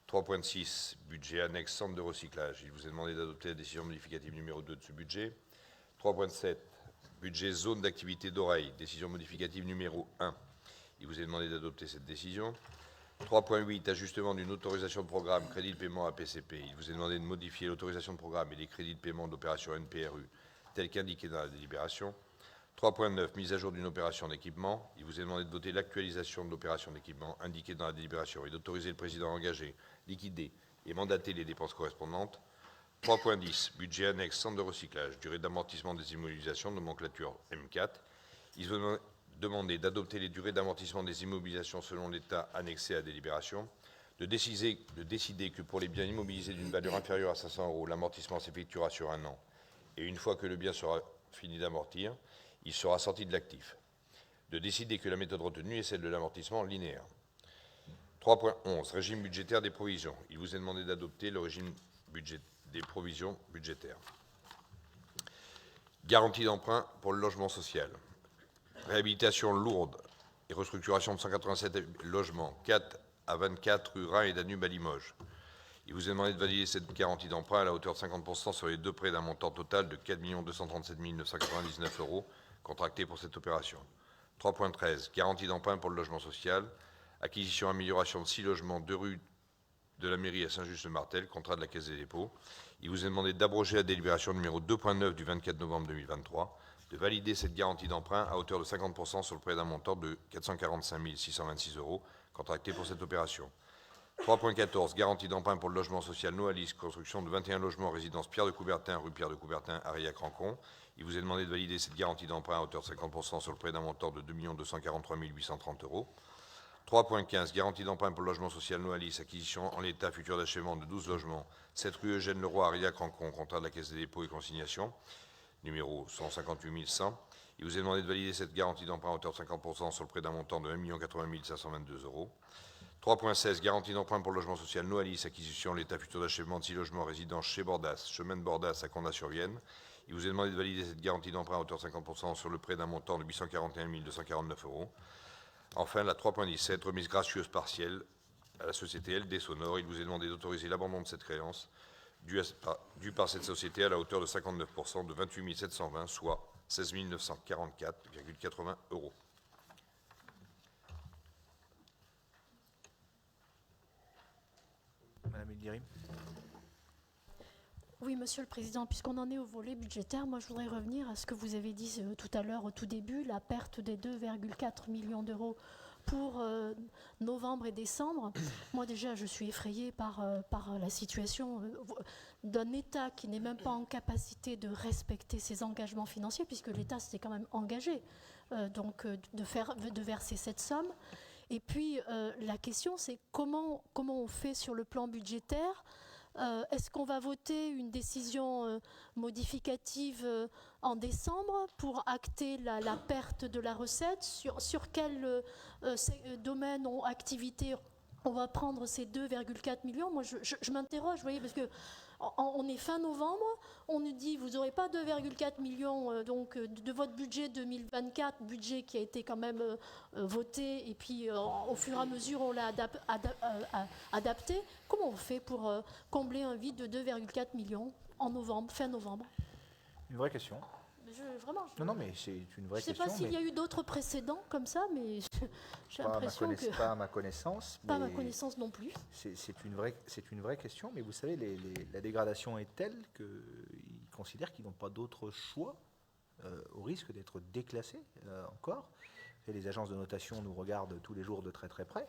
3.6, budget annexe centre de recyclage. Il vous est demandé d'adopter la décision modificative numéro 2 de ce budget. 3.7, budget zone d'activité d'oreille. Décision modificative numéro 1. Il vous est demandé d'adopter cette décision. 3.8, ajustement d'une autorisation de programme, crédit de paiement à PCP. Il vous est demandé de modifier l'autorisation de programme et les crédits de paiement d'opération NPRU, tels qu'indiqués dans la délibération. 3.9, mise à jour d'une opération d'équipement. Il vous est demandé de voter l'actualisation de l'opération d'équipement indiquée dans la délibération et d'autoriser le président à engager, liquider et mandater les dépenses correspondantes. 3.10, budget annexe centre de recyclage, durée d'amortissement des immobilisations, nomenclature M4. Il vous est demandé d'adopter les durées d'amortissement des immobilisations selon l'état annexé à la délibération, de décider que pour les biens immobilisés d'une valeur inférieure à 500 €, l'amortissement s'effectuera sur 1 an et une fois que le bien sera fini d'amortir, il sera sorti de l'actif. De décider que la méthode retenue est celle de l'amortissement linéaire. 3.11, régime budgétaire des provisions. Il vous est demandé d'adopter le régime des provisions budgétaires. Garantie d'emprunt pour le logement social. Réhabilitation lourde et restructuration de 187 logements, 4 à 24 rue Rhin et Danube à Limoges. Il vous est demandé de valider cette garantie d'emprunt à la hauteur de 50% sur les 2 prêts d'un montant total de 4 237 999 € contractés pour cette opération. 3.13, garantie d'emprunt pour le logement social, acquisition amélioration de 6 logements, 2 rue de la mairie à Saint-Just-le-Martel, contrat de la Caisse des dépôts. Il vous est demandé d'abroger la délibération numéro 2.9 du 24 novembre 2023, de valider cette garantie d'emprunt à hauteur de 50% sur le prêt d'un montant de 445 626 € contractés pour cette opération. 3.14, garantie d'emprunt pour le logement social Noalis, construction de 21 logements, résidence Pierre de Coubertin, rue Pierre de Coubertin, Ariac-Rancon. Il vous est demandé de valider cette garantie d'emprunt à hauteur de 50% sur le prêt d'un montant de 2 243 830 €. 3.15, garantie d'emprunt pour le logement social Noalis, acquisition en l'état futur d'achèvement de 12 logements, 7 rue Eugène Leroy, Ariac-Rancon, contrat de la Caisse des dépôts et consignations, numéro 158 100. Il vous est demandé de valider cette garantie d'emprunt à hauteur de 50% sur le prêt d'un montant de 1 80 522 €. 3.16, garantie d'emprunt pour le logement social Noalis, acquisition en l'état futur d'achèvement de 6 logements, résidence chez Bordas, chemin de Bordas à Condat-sur-Vienne. Il vous est demandé de valider cette garantie d'emprunt à hauteur de 50% sur le prêt d'un montant de 841 249 €. Enfin, la 3.17, remise gracieuse partielle à la société LD Sonore. Il vous est demandé d'autoriser l'abandon de cette créance due par cette société à la hauteur de 59% de 28 720, soit 16 944,80 €. Madame Elguiri. Oui, Monsieur le Président, puisqu'on en est au volet budgétaire, moi je voudrais revenir à ce que vous avez dit tout à l'heure au tout début, la perte des 2,4 millions d'euros pour novembre et décembre. Moi déjà, je suis effrayée par la situation d'un État qui n'est même pas en capacité de respecter ses engagements financiers, puisque l'État s'était quand même engagé de verser cette somme. Et puis la question, c'est comment on fait sur le plan budgétaire. Est-ce qu'on va voter une décision modificative en décembre pour acter la perte de la recette? Sur quel domaine ou activité on va prendre ces 2,4 millions? Moi, je m'interroge, vous voyez, parce que on est fin novembre, on nous dit vous n'aurez pas 2,4 millions donc, de votre budget 2024, budget qui a été quand même voté, et puis au fur et à mesure on l'a adapté. Comment on fait pour combler un vide de 2,4 millions en novembre, fin novembre? Une vraie question. Vraiment, Non, mais c'est une vraie question. Je ne sais pas s'il y a eu d'autres précédents comme ça, mais j'ai l'impression que... Pas à ma connaissance. Pas à ma connaissance non plus. C'est une vraie question, mais vous savez, la dégradation est telle qu'ils considèrent qu'ils n'ont pas d'autre choix, au risque d'être déclassés encore. Et les agences de notation nous regardent tous les jours de très très près.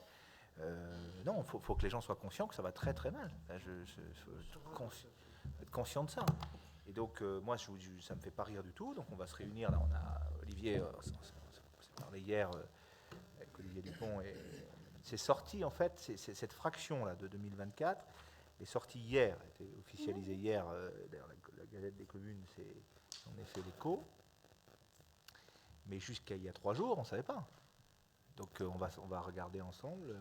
Non, il faut que les gens soient conscients que ça va très très mal. Faut être conscient de ça. Et donc, moi, ça ne me fait pas rire du tout. Donc, on va se réunir. Là, on a Olivier, on s'est parlé hier avec Olivier Dupont. Et c'est sorti, en fait, cette fraction-là de 2024 est sortie hier, a été officialisée hier. D'ailleurs, la Gazette des communes, c'est en effet l'écho. Mais jusqu'à il y a 3 jours, on ne savait pas. Donc, on va regarder ensemble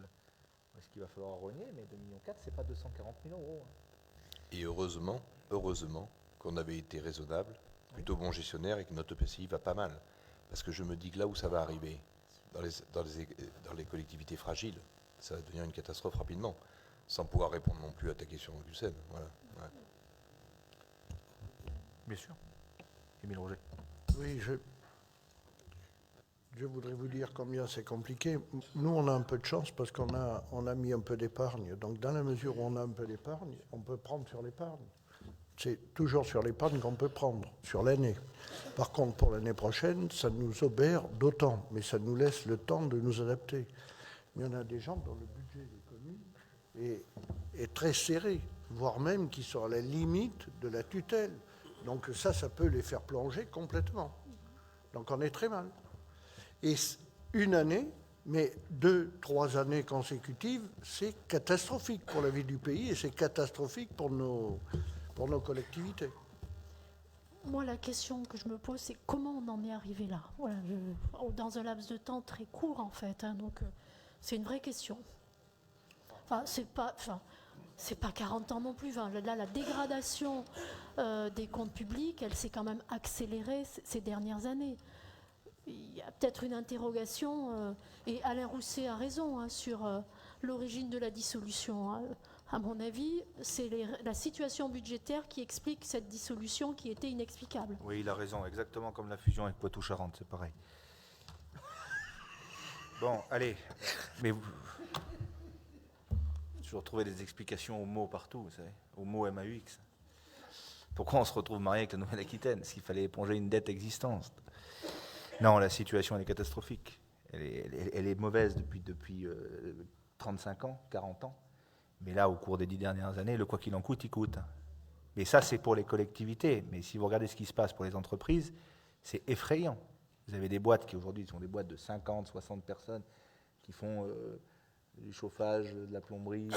ce qu'il va falloir rogner. Mais 2,4 millions, ce n'est pas 240 000 €. Et heureusement qu'on avait été raisonnable, plutôt bon gestionnaire, et que notre EPCI va pas mal. Parce que je me dis que là où ça va arriver, dans les collectivités fragiles, ça va devenir une catastrophe rapidement, sans pouvoir répondre non plus à ta question, Lucène. Voilà. Ouais. Bien sûr. Émile Roger. Oui, je voudrais vous dire combien c'est compliqué. Nous, on a un peu de chance parce qu'on a mis un peu d'épargne. Donc, dans la mesure où on a un peu d'épargne, on peut prendre sur l'épargne. C'est toujours sur l'épargne qu'on peut prendre, sur l'année. Par contre, pour l'année prochaine, ça nous obère d'autant, mais ça nous laisse le temps de nous adapter. Mais il y en a des gens dont le budget des communes est très serré, voire même qui sont à la limite de la tutelle. Donc ça peut les faire plonger complètement. Donc on est très mal. Et une année, mais 2-3 années consécutives, c'est catastrophique pour la vie du pays et c'est catastrophique pour nos collectivités. Moi, la question que je me pose, c'est comment on en est arrivé là, voilà, dans un laps de temps très court, en fait. Donc, c'est une vraie question. Enfin, c'est pas 40 ans non plus. Enfin, là, la dégradation des comptes publics, elle s'est quand même accélérée ces dernières années. Il y a peut-être une interrogation, et Alain Rousset a raison, sur l'origine de la dissolution. À mon avis, c'est la situation budgétaire qui explique cette dissolution qui était inexplicable. Oui, il a raison, exactement comme la fusion avec Poitou-Charentes, c'est pareil. Bon, allez, mais vous... Je retrouvais des explications aux mots partout, vous savez, aux mots MAUX. Pourquoi on se retrouve marié avec la Nouvelle-Aquitaine? Parce qu'il fallait éponger une dette existante. Non, la situation, elle est catastrophique. Elle est mauvaise depuis 35 ans, 40 ans. Mais là, au cours des 10 dernières années, le quoi qu'il en coûte, il coûte. Mais ça, c'est pour les collectivités. Mais si vous regardez ce qui se passe pour les entreprises, c'est effrayant. Vous avez des boîtes qui, aujourd'hui, sont des boîtes de 50, 60 personnes qui font du chauffage, de la plomberie,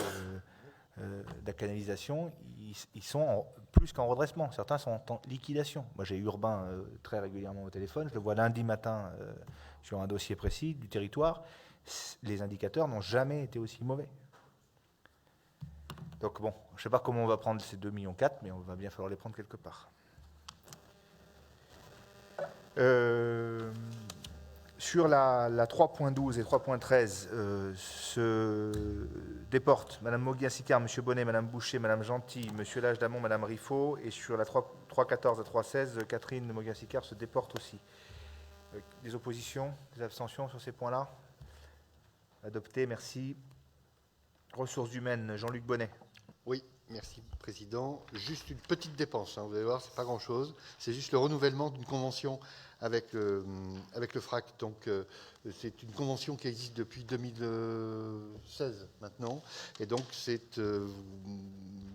de la canalisation. Ils sont plus qu'en redressement. Certains sont en liquidation. Moi, j'ai Urbain très régulièrement au téléphone. Je le vois lundi matin sur un dossier précis du territoire. Les indicateurs n'ont jamais été aussi mauvais. Donc bon, je ne sais pas comment on va prendre ces 2,4 millions, mais on va bien falloir les prendre quelque part. Sur la 3.12 et 3.13 se déportent Mme Moguin-Sicard, M. Bonnet, Mme Boucher, Mme Gentil, M. Lage-Damon, Mme Riffaut. Et sur la 3.14 et 3.16, Catherine Moguin-Sicard se déporte aussi. Des oppositions, des abstentions sur ces points-là? Adopté, merci. Ressources humaines, Jean-Luc Bonnet. Oui, merci, Président. Juste une petite dépense, hein, vous allez voir, c'est pas grand-chose. C'est juste le renouvellement d'une convention avec le FRAC. Donc, c'est une convention qui existe depuis 2016 maintenant. Et donc,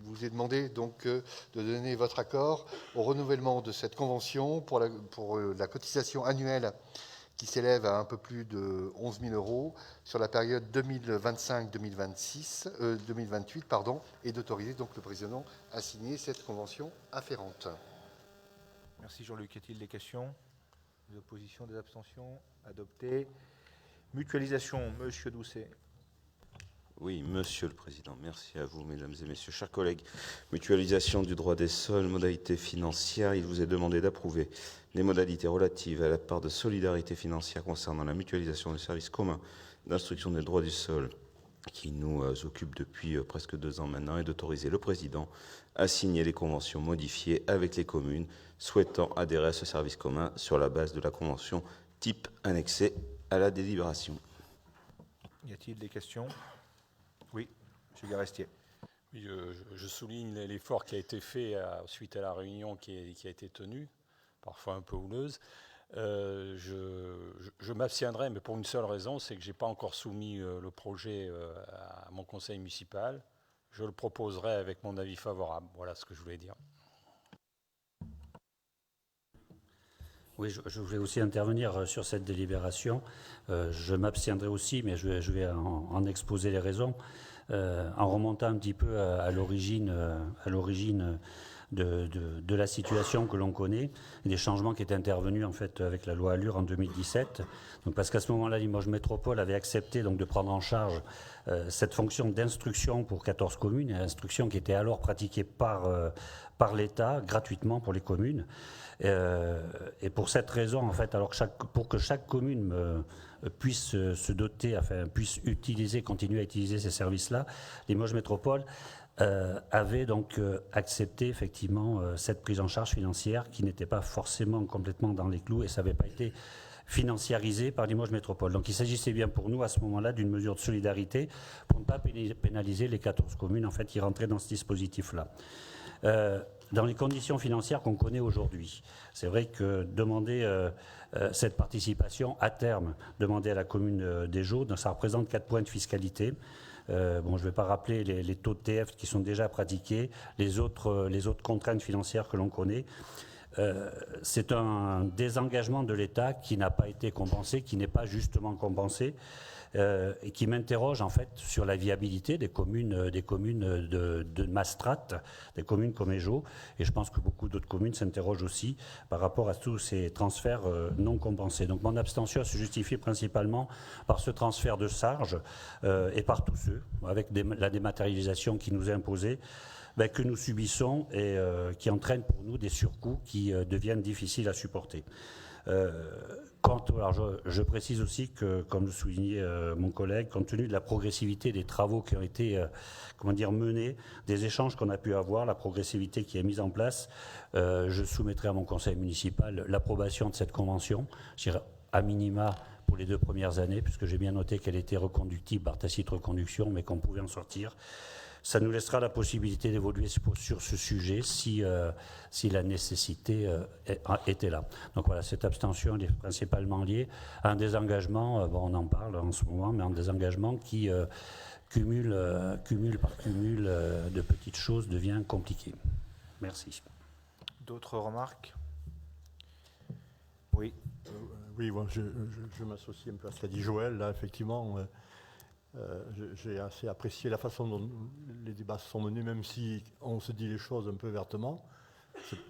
vous est demandé donc, de donner votre accord au renouvellement de cette convention pour la cotisation annuelle qui s'élève à un peu plus de 11 000 € sur la période 2025-2028, et d'autoriser donc le président à signer cette convention afférente. Merci Jean-Luc. Y a-t-il des questions? Des oppositions, des abstentions? Adopté. Mutualisation, Monsieur Doucet. Oui, Monsieur le Président, merci à vous, Mesdames et Messieurs, chers collègues. Mutualisation du droit des sols, modalités financières, il vous est demandé d'approuver les modalités relatives à la part de solidarité financière concernant la mutualisation des services communs d'instruction des droits du sol qui nous occupe depuis presque 2 ans maintenant et d'autoriser le Président à signer les conventions modifiées avec les communes souhaitant adhérer à ce service commun sur la base de la convention type annexée à la délibération. Y a-t-il des questions? Oui, M. Garestier. Oui, je souligne l'effort qui a été fait suite à la réunion qui a été tenue, parfois un peu houleuse. Je m'abstiendrai, mais pour une seule raison, c'est que je n'ai pas encore soumis le projet à mon conseil municipal. Je le proposerai avec mon avis favorable. Voilà ce que je voulais dire. Oui, je voulais aussi intervenir sur cette délibération. Je m'abstiendrai aussi, mais je vais en exposer les raisons. En remontant un petit peu à l'origine de la situation que l'on connaît, et des changements qui étaient intervenus en fait avec la loi Allure en 2017. Donc, parce qu'à ce moment-là, Limoges Métropole avait accepté donc de prendre en charge cette fonction d'instruction pour 14 communes, une instruction qui était alors pratiquée par l'État gratuitement pour les communes. Et pour cette raison, en fait, alors pour que chaque commune puisse se doter, enfin puisse continuer à utiliser ces services-là, Limoges Métropole avait donc accepté effectivement cette prise en charge financière qui n'était pas forcément complètement dans les clous et ça n'avait pas été financiarisé par Limoges Métropole. Donc il s'agissait bien pour nous à ce moment-là d'une mesure de solidarité pour ne pas pénaliser les 14 communes en fait qui rentraient dans ce dispositif-là. Dans les conditions financières qu'on connaît aujourd'hui, c'est vrai que demander cette participation à terme, demander à la commune des Jaux, ça représente 4 points de fiscalité. Je ne vais pas rappeler les taux de TF qui sont déjà pratiqués, les autres contraintes financières que l'on connaît. C'est un désengagement de l'État qui n'a pas été compensé, qui n'est pas justement compensé, et qui m'interroge en fait sur la viabilité des communes de ma strate, des communes comme Éjaux, et je pense que beaucoup d'autres communes s'interrogent aussi par rapport à tous ces transferts non compensés. Donc mon abstention se justifie principalement par ce transfert de charges et par tous ceux, avec la dématérialisation qui nous est imposée, que nous subissons et qui entraîne pour nous des surcoûts qui deviennent difficiles à supporter. Alors je précise aussi que, comme le soulignait mon collègue, compte tenu de la progressivité des travaux qui ont été menés, des échanges qu'on a pu avoir, la progressivité qui est mise en place, je soumettrai à mon conseil municipal l'approbation de cette convention, je dirais à minima pour les 2 premières années, puisque j'ai bien noté qu'elle était reconductible par tacite reconduction, mais qu'on pouvait en sortir. Ça nous laissera la possibilité d'évoluer sur ce sujet si la nécessité était là. Donc voilà, cette abstention elle est principalement liée à un désengagement, on en parle en ce moment, mais un désengagement qui, cumul par cumul de petites choses, devient compliqué. Merci. D'autres remarques? Oui. Oui, bon, je m'associe un peu à ce qu'a dit Joël. Là, effectivement, j'ai assez apprécié la façon dont les débats se sont menés, même si on se dit les choses un peu vertement.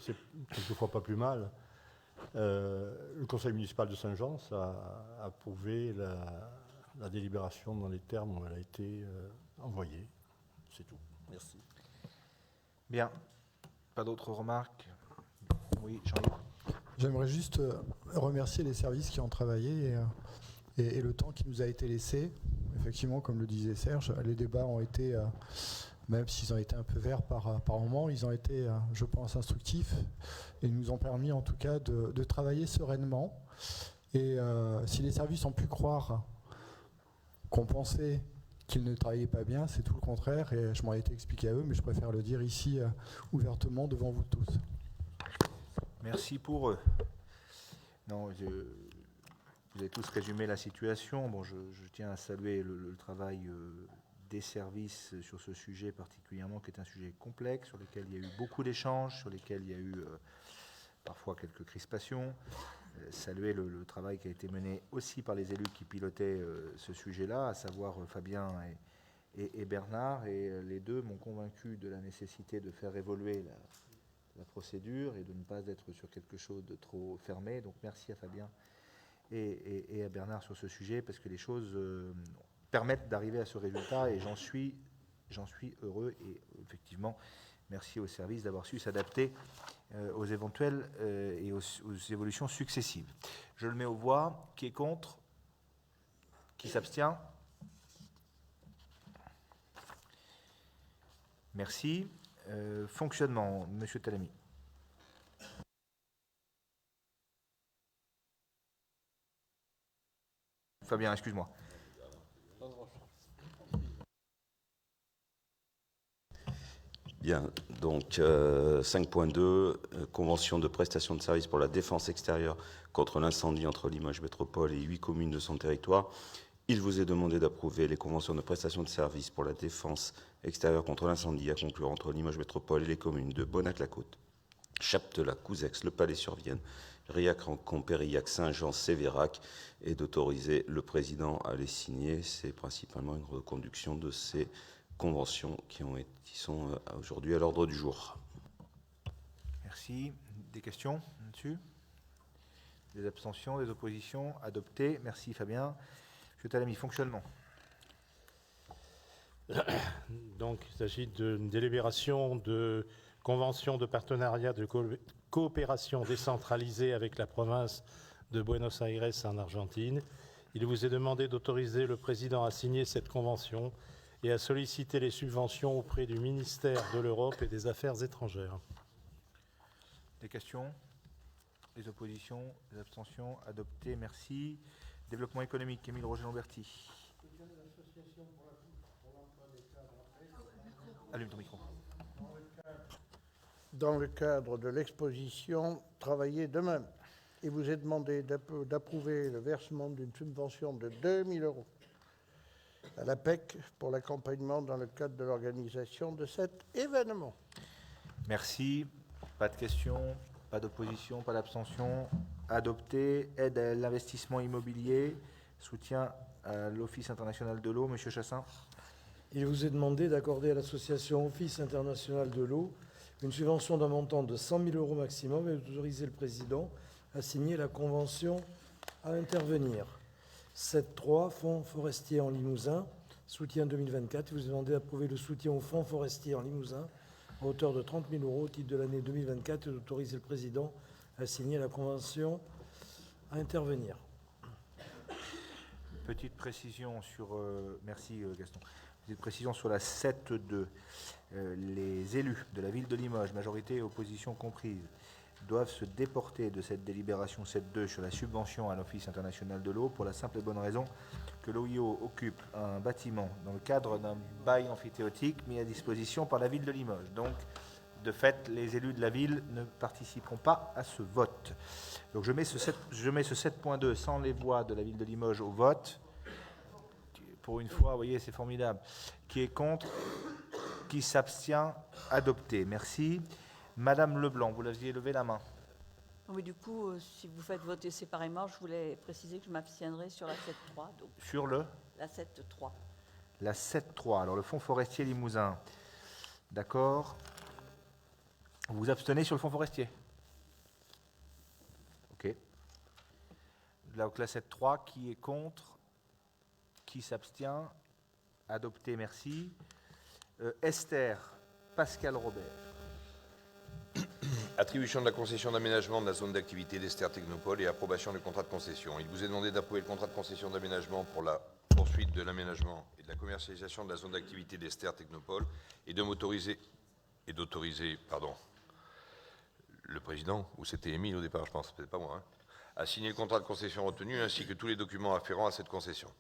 C'est quelquefois pas plus mal. Le conseil municipal de Saint-Jean a approuvé la délibération dans les termes où elle a été envoyée. C'est tout. Merci. Bien. Pas d'autres remarques? Oui, Jean-Yves. J'aimerais juste remercier les services qui ont travaillé et le temps qui nous a été laissé. Effectivement, comme le disait Serge, les débats ont été, même s'ils ont été un peu verts par moments, ils ont été, je pense, instructifs et nous ont permis en tout cas de travailler sereinement. Et si les services ont pu croire qu'on pensait qu'ils ne travaillaient pas bien, c'est tout le contraire et je m'en ai été expliqué à eux, mais je préfère le dire ici ouvertement devant vous tous. Merci pour eux. Non, vous avez tous résumé la situation. Bon, je tiens à saluer le travail des services sur ce sujet particulièrement, qui est un sujet complexe, sur lequel il y a eu beaucoup d'échanges, sur lesquels il y a eu parfois quelques crispations. Saluer le travail qui a été mené aussi par les élus qui pilotaient ce sujet-là, à savoir Fabien et Bernard. Et les deux m'ont convaincu de la nécessité de faire évoluer la procédure et de ne pas être sur quelque chose de trop fermé. Donc merci à Fabien et à Bernard sur ce sujet, parce que les choses permettent d'arriver à ce résultat et j'en suis heureux. Et effectivement, merci aux services d'avoir su s'adapter aux éventuelles et aux évolutions successives. Je le mets aux voix. Qui est contre? Qui s'abstient? Merci. Fonctionnement, Monsieur Talami. Fabien, excuse-moi. Bien, donc 5.2, convention de prestation de services pour la défense extérieure contre l'incendie entre Limoges Métropole et 8 communes de son territoire. Il vous est demandé d'approuver les conventions de prestation de services pour la défense extérieure contre l'incendie à conclure entre Limoges Métropole et les communes de Bonnac-la-Côte, Chaptelat, Couzex, Le Palais-sur-Vienne, Riac, Rancon, Périllac, Saint-Jean, Sévérac, et d'autoriser le président à les signer. C'est principalement une reconduction de ces conventions qui sont aujourd'hui à l'ordre du jour. Merci. Des questions là-dessus? Des abstentions, des oppositions? Adopté. Merci Fabien. Monsieur Talami, fonctionnement. Donc, il s'agit d'une délibération de convention de partenariat de coopération décentralisée avec la province de Buenos Aires en Argentine. Il vous est demandé d'autoriser le président à signer cette convention et à solliciter les subventions auprès du ministère de l'Europe et des Affaires étrangères. Des questions? Des oppositions? Des abstentions? Adopté. Merci. Développement économique, Émile Roger-Lamberti. Allume ton micro. Dans le cadre de l'exposition Travailler demain, il vous est demandé d'approuver le versement d'une subvention de 2 000 € à la PEC pour l'accompagnement dans le cadre de l'organisation de cet événement. Merci. Pas de questions, pas d'opposition, pas d'abstention. Adopté. Aide à l'investissement immobilier, soutien à l'Office international de l'eau, Monsieur Chassin. Il vous est demandé d'accorder à l'association Office international de l'eau une subvention d'un montant de 100 000 € maximum et d'autoriser le président à signer la convention à intervenir. 7.3, Fonds forestier en Limousin, soutien 2024. Il vous est demandé d'approuver le soutien au Fonds forestier en Limousin à hauteur de 30 000 € au titre de l'année 2024 et d'autoriser le président à signer la convention à intervenir. Petite précision sur... merci Gaston. Petite précision sur la 7.2. Les élus de la ville de Limoges, majorité et opposition comprises, doivent se déporter de cette délibération 7.2 sur la subvention à l'Office international de l'eau pour la simple et bonne raison que l'OIO occupe un bâtiment dans le cadre d'un bail amphithéotique mis à disposition par la ville de Limoges. Donc, de fait, les élus de la ville ne participeront pas à ce vote. Donc je mets ce 7.2 sans les voix de la ville de Limoges au vote. Pour une fois, vous voyez, c'est formidable. Qui est contre? Qui s'abstient? Adopté. Merci. Madame Leblanc, vous l'aviez levé la main. Oui, du coup, si vous faites voter séparément, je voulais préciser que je m'abstiendrai sur la 7.3. Sur le? La 7.3. La 7.3. Alors, le Fonds forestier Limousin. D'accord. Vous vous abstenez sur le Fonds forestier? OK. Donc, la 7.3, qui est contre? Qui s'abstient? Adopté, merci. Esther, Pascal Robert. Attribution de la concession d'aménagement de la zone d'activité d'Esther Technopole et approbation du contrat de concession. Il vous est demandé d'approuver le contrat de concession d'aménagement pour la poursuite de l'aménagement et de la commercialisation de la zone d'activité d'Esther Technopole et d'autoriser le président, ou c'était Émile au départ, je pense, peut-être pas moi, à signer le contrat de concession retenu ainsi que tous les documents afférents à cette concession.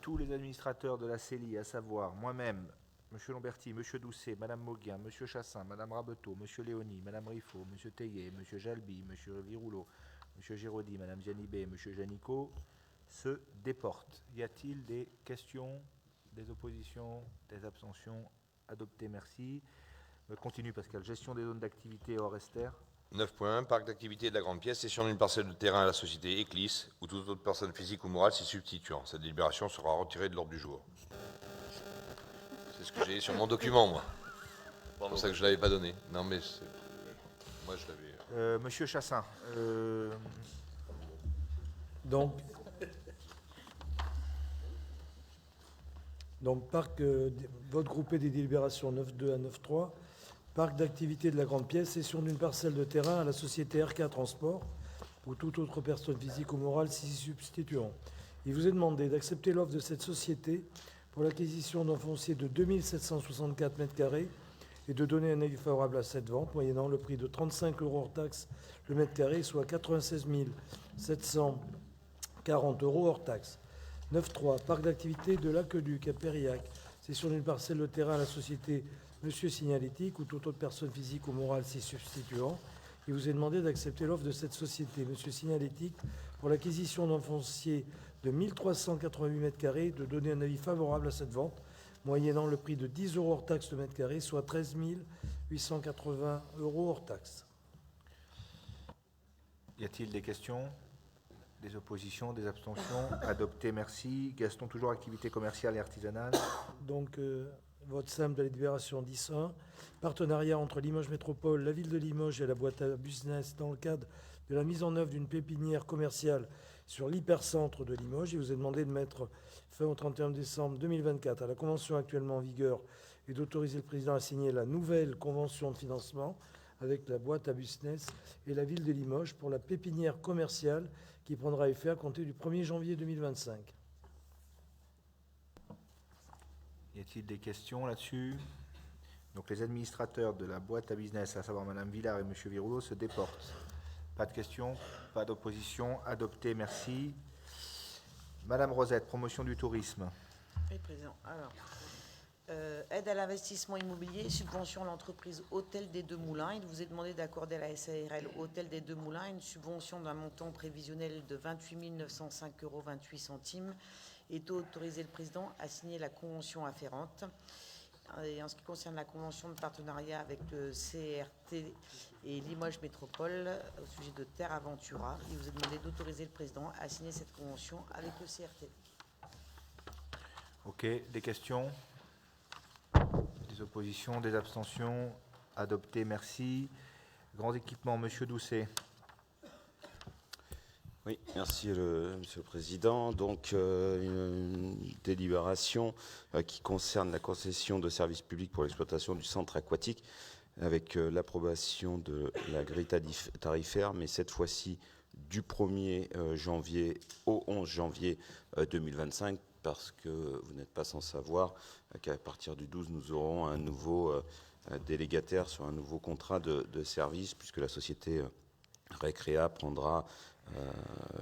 Tous les administrateurs de la CELI, à savoir moi-même, M. Lomberti, M. Doucet, Mme Mauguin, M. Chassin, Mme Rabeteau, M. Léoni, Mme Riffaut, M. Teillet, M. Jalbi, M. Virouleau, M. Giraudy, Mme Gianibé, M. Janicot, se déportent. Y a-t-il des questions, des oppositions, des abstentions? Adopté, merci. Je continue parce qu'il y a la gestion des zones d'activité hors Esther. 9.1, parc d'activité de la grande pièce, cession d'une parcelle de terrain à la société Eclis ou toute autre personne physique ou morale s'y substituant. Cette délibération sera retirée de l'ordre du jour. C'est ce que j'ai sur mon document, moi. C'est pour ça que je ne l'avais pas donné. Non, mais moi, je l'avais... Monsieur Chassin. Donc, vote groupé des délibérations 9.2 à 9.3. Parc d'activité de la grande pièce, cession d'une parcelle de terrain à la société RK Transport ou toute autre personne physique ou morale s'y substituant. Il vous est demandé d'accepter l'offre de cette société pour l'acquisition d'un foncier de 2764 m² et de donner un avis favorable à cette vente, moyennant le prix de 35 € hors taxe le mètre carré, soit 96 740 € hors taxe. 9.3, parc d'activité de l'Aqueduc à Périac, cession d'une parcelle de terrain à la société Monsieur Signalétique ou toute autre personne physique ou morale s'y substituant. Il vous est demandé d'accepter l'offre de cette société, Monsieur Signalétique, pour l'acquisition d'un foncier de 1388 m² et de donner un avis favorable à cette vente, moyennant le prix de 10 € hors taxe le mètre carré, soit 13 880 € hors taxe. Y a-t-il des questions, des oppositions, des abstentions? Adopté, merci. Gaston, toujours activité commerciale et artisanale. Donc, vote simple de la délibération 10.1. Partenariat entre Limoges Métropole, la ville de Limoges et la boîte à business dans le cadre de la mise en œuvre d'une pépinière commerciale sur l'hypercentre de Limoges. Il vous est demandé de mettre fin au 31 décembre 2024 à la convention actuellement en vigueur et d'autoriser le président à signer la nouvelle convention de financement avec la boîte à business et la ville de Limoges pour la pépinière commerciale qui prendra effet à compter du 1er janvier 2025. Y a-t-il des questions là-dessus? Donc les administrateurs de la boîte à business, à savoir Mme Villard et M. Virouleau, se déportent. Pas de questions, pas d'opposition. Adopté, merci. Madame Rosette, promotion du tourisme. Oui, Président. Alors, aide à l'investissement immobilier, subvention à l'entreprise Hôtel des Deux Moulins. Il vous est demandé d'accorder à la SARL Hôtel des Deux Moulins une subvention d'un montant prévisionnel de 28 905,28 € et d'autoriser le président à signer la convention afférente. Et en ce qui concerne la convention de partenariat avec le CRT et Limoges Métropole au sujet de Terre Aventura, il vous est demandé d'autoriser le président à signer cette convention avec le CRT. Ok, des questions? Des oppositions, des abstentions? Adopté, merci. Grands équipements, Monsieur Doucet. Oui, merci Monsieur le Président. Donc une délibération qui concerne la concession de services publics pour l'exploitation du centre aquatique avec l'approbation de la grille tarifaire, mais cette fois-ci du 1er janvier au 11 janvier 2025, parce que vous n'êtes pas sans savoir qu'à partir du 12, nous aurons un nouveau délégataire sur un nouveau contrat de service, puisque la société Recrea prendra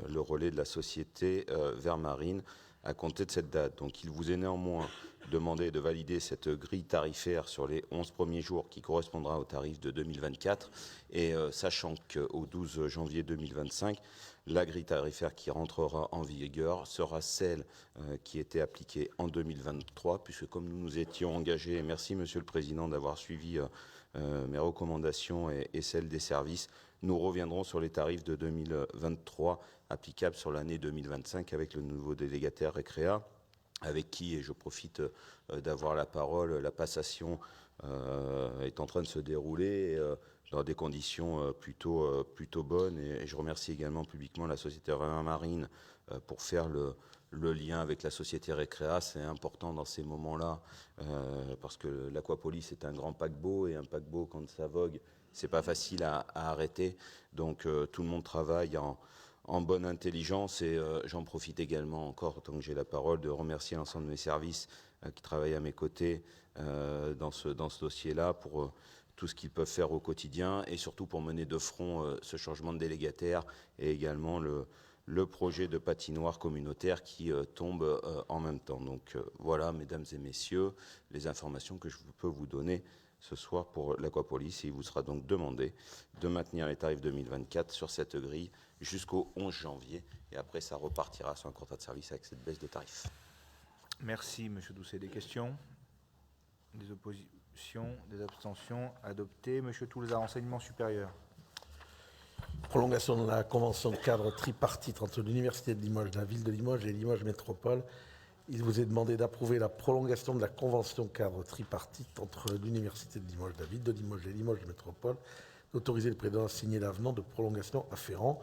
le relais de la société Vermarine à compter de cette date. Donc il vous est néanmoins demandé de valider cette grille tarifaire sur les 11 premiers jours qui correspondra au tarif de 2024 et sachant qu'au 12 janvier 2025, la grille tarifaire qui rentrera en vigueur sera celle qui était appliquée en 2023, puisque comme nous nous étions engagés, et merci Monsieur le Président d'avoir suivi mes recommandations et celles des services, nous reviendrons sur les tarifs de 2023 applicables sur l'année 2025 avec le nouveau délégataire Recrea, avec qui, et je profite d'avoir la parole, la passation est en train de se dérouler dans des conditions plutôt bonnes. Et je remercie également publiquement la société Vermarine pour faire le lien avec la société Récréa, c'est important dans ces moments-là, parce que l'Aquapolis est un grand paquebot, et un paquebot, quand ça vogue, c'est pas facile à arrêter. Donc tout le monde travaille en bonne intelligence, et j'en profite également encore, tant que j'ai la parole, de remercier l'ensemble de mes services qui travaillent à mes côtés dans ce dossier-là, pour tout ce qu'ils peuvent faire au quotidien, et surtout pour mener de front ce changement de délégataire, et également le projet de patinoire communautaire qui tombe en même temps. Donc voilà, mesdames et messieurs, les informations que je peux vous donner ce soir pour l'Aquapolis. Il vous sera donc demandé de maintenir les tarifs 2024 sur cette grille jusqu'au 11 janvier, et après ça repartira sur un contrat de service avec cette baisse de tarifs. Merci, M. Doucet. Des questions? Des oppositions? Des abstentions? Adopté. M. Toulza, enseignement supérieur. Prolongation de la convention de cadre tripartite entre l'Université de Limoges, la ville de Limoges et Limoges Métropole. Il vous est demandé d'approuver la prolongation de la convention cadre tripartite entre l'Université de Limoges, la ville de Limoges et Limoges Métropole, d'autoriser le président à signer l'avenant de prolongation afférent.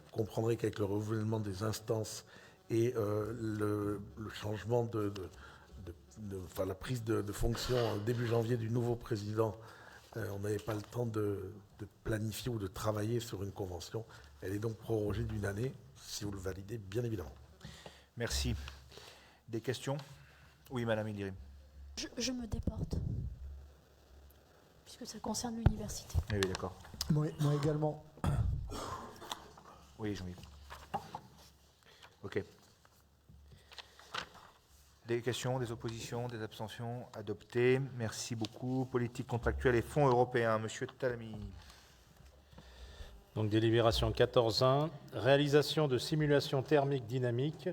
Vous comprendrez qu'avec le renouvellement des instances et le changement la prise de fonction début janvier du nouveau président, on n'avait pas le temps de planifier ou de travailler sur une convention. Elle est donc prorogée d'une année, si vous le validez, bien évidemment. Merci. Des questions? Oui, Madame Indirim. Je me déporte, puisque ça concerne l'université. Oui, d'accord. Moi également. Oui, Jean-Yves. OK. Des questions, des oppositions, des abstentions? Adopté. Merci beaucoup. Politique contractuelle et fonds européens. Monsieur Talami. Donc, délibération 14.1, réalisation de simulations thermiques dynamiques,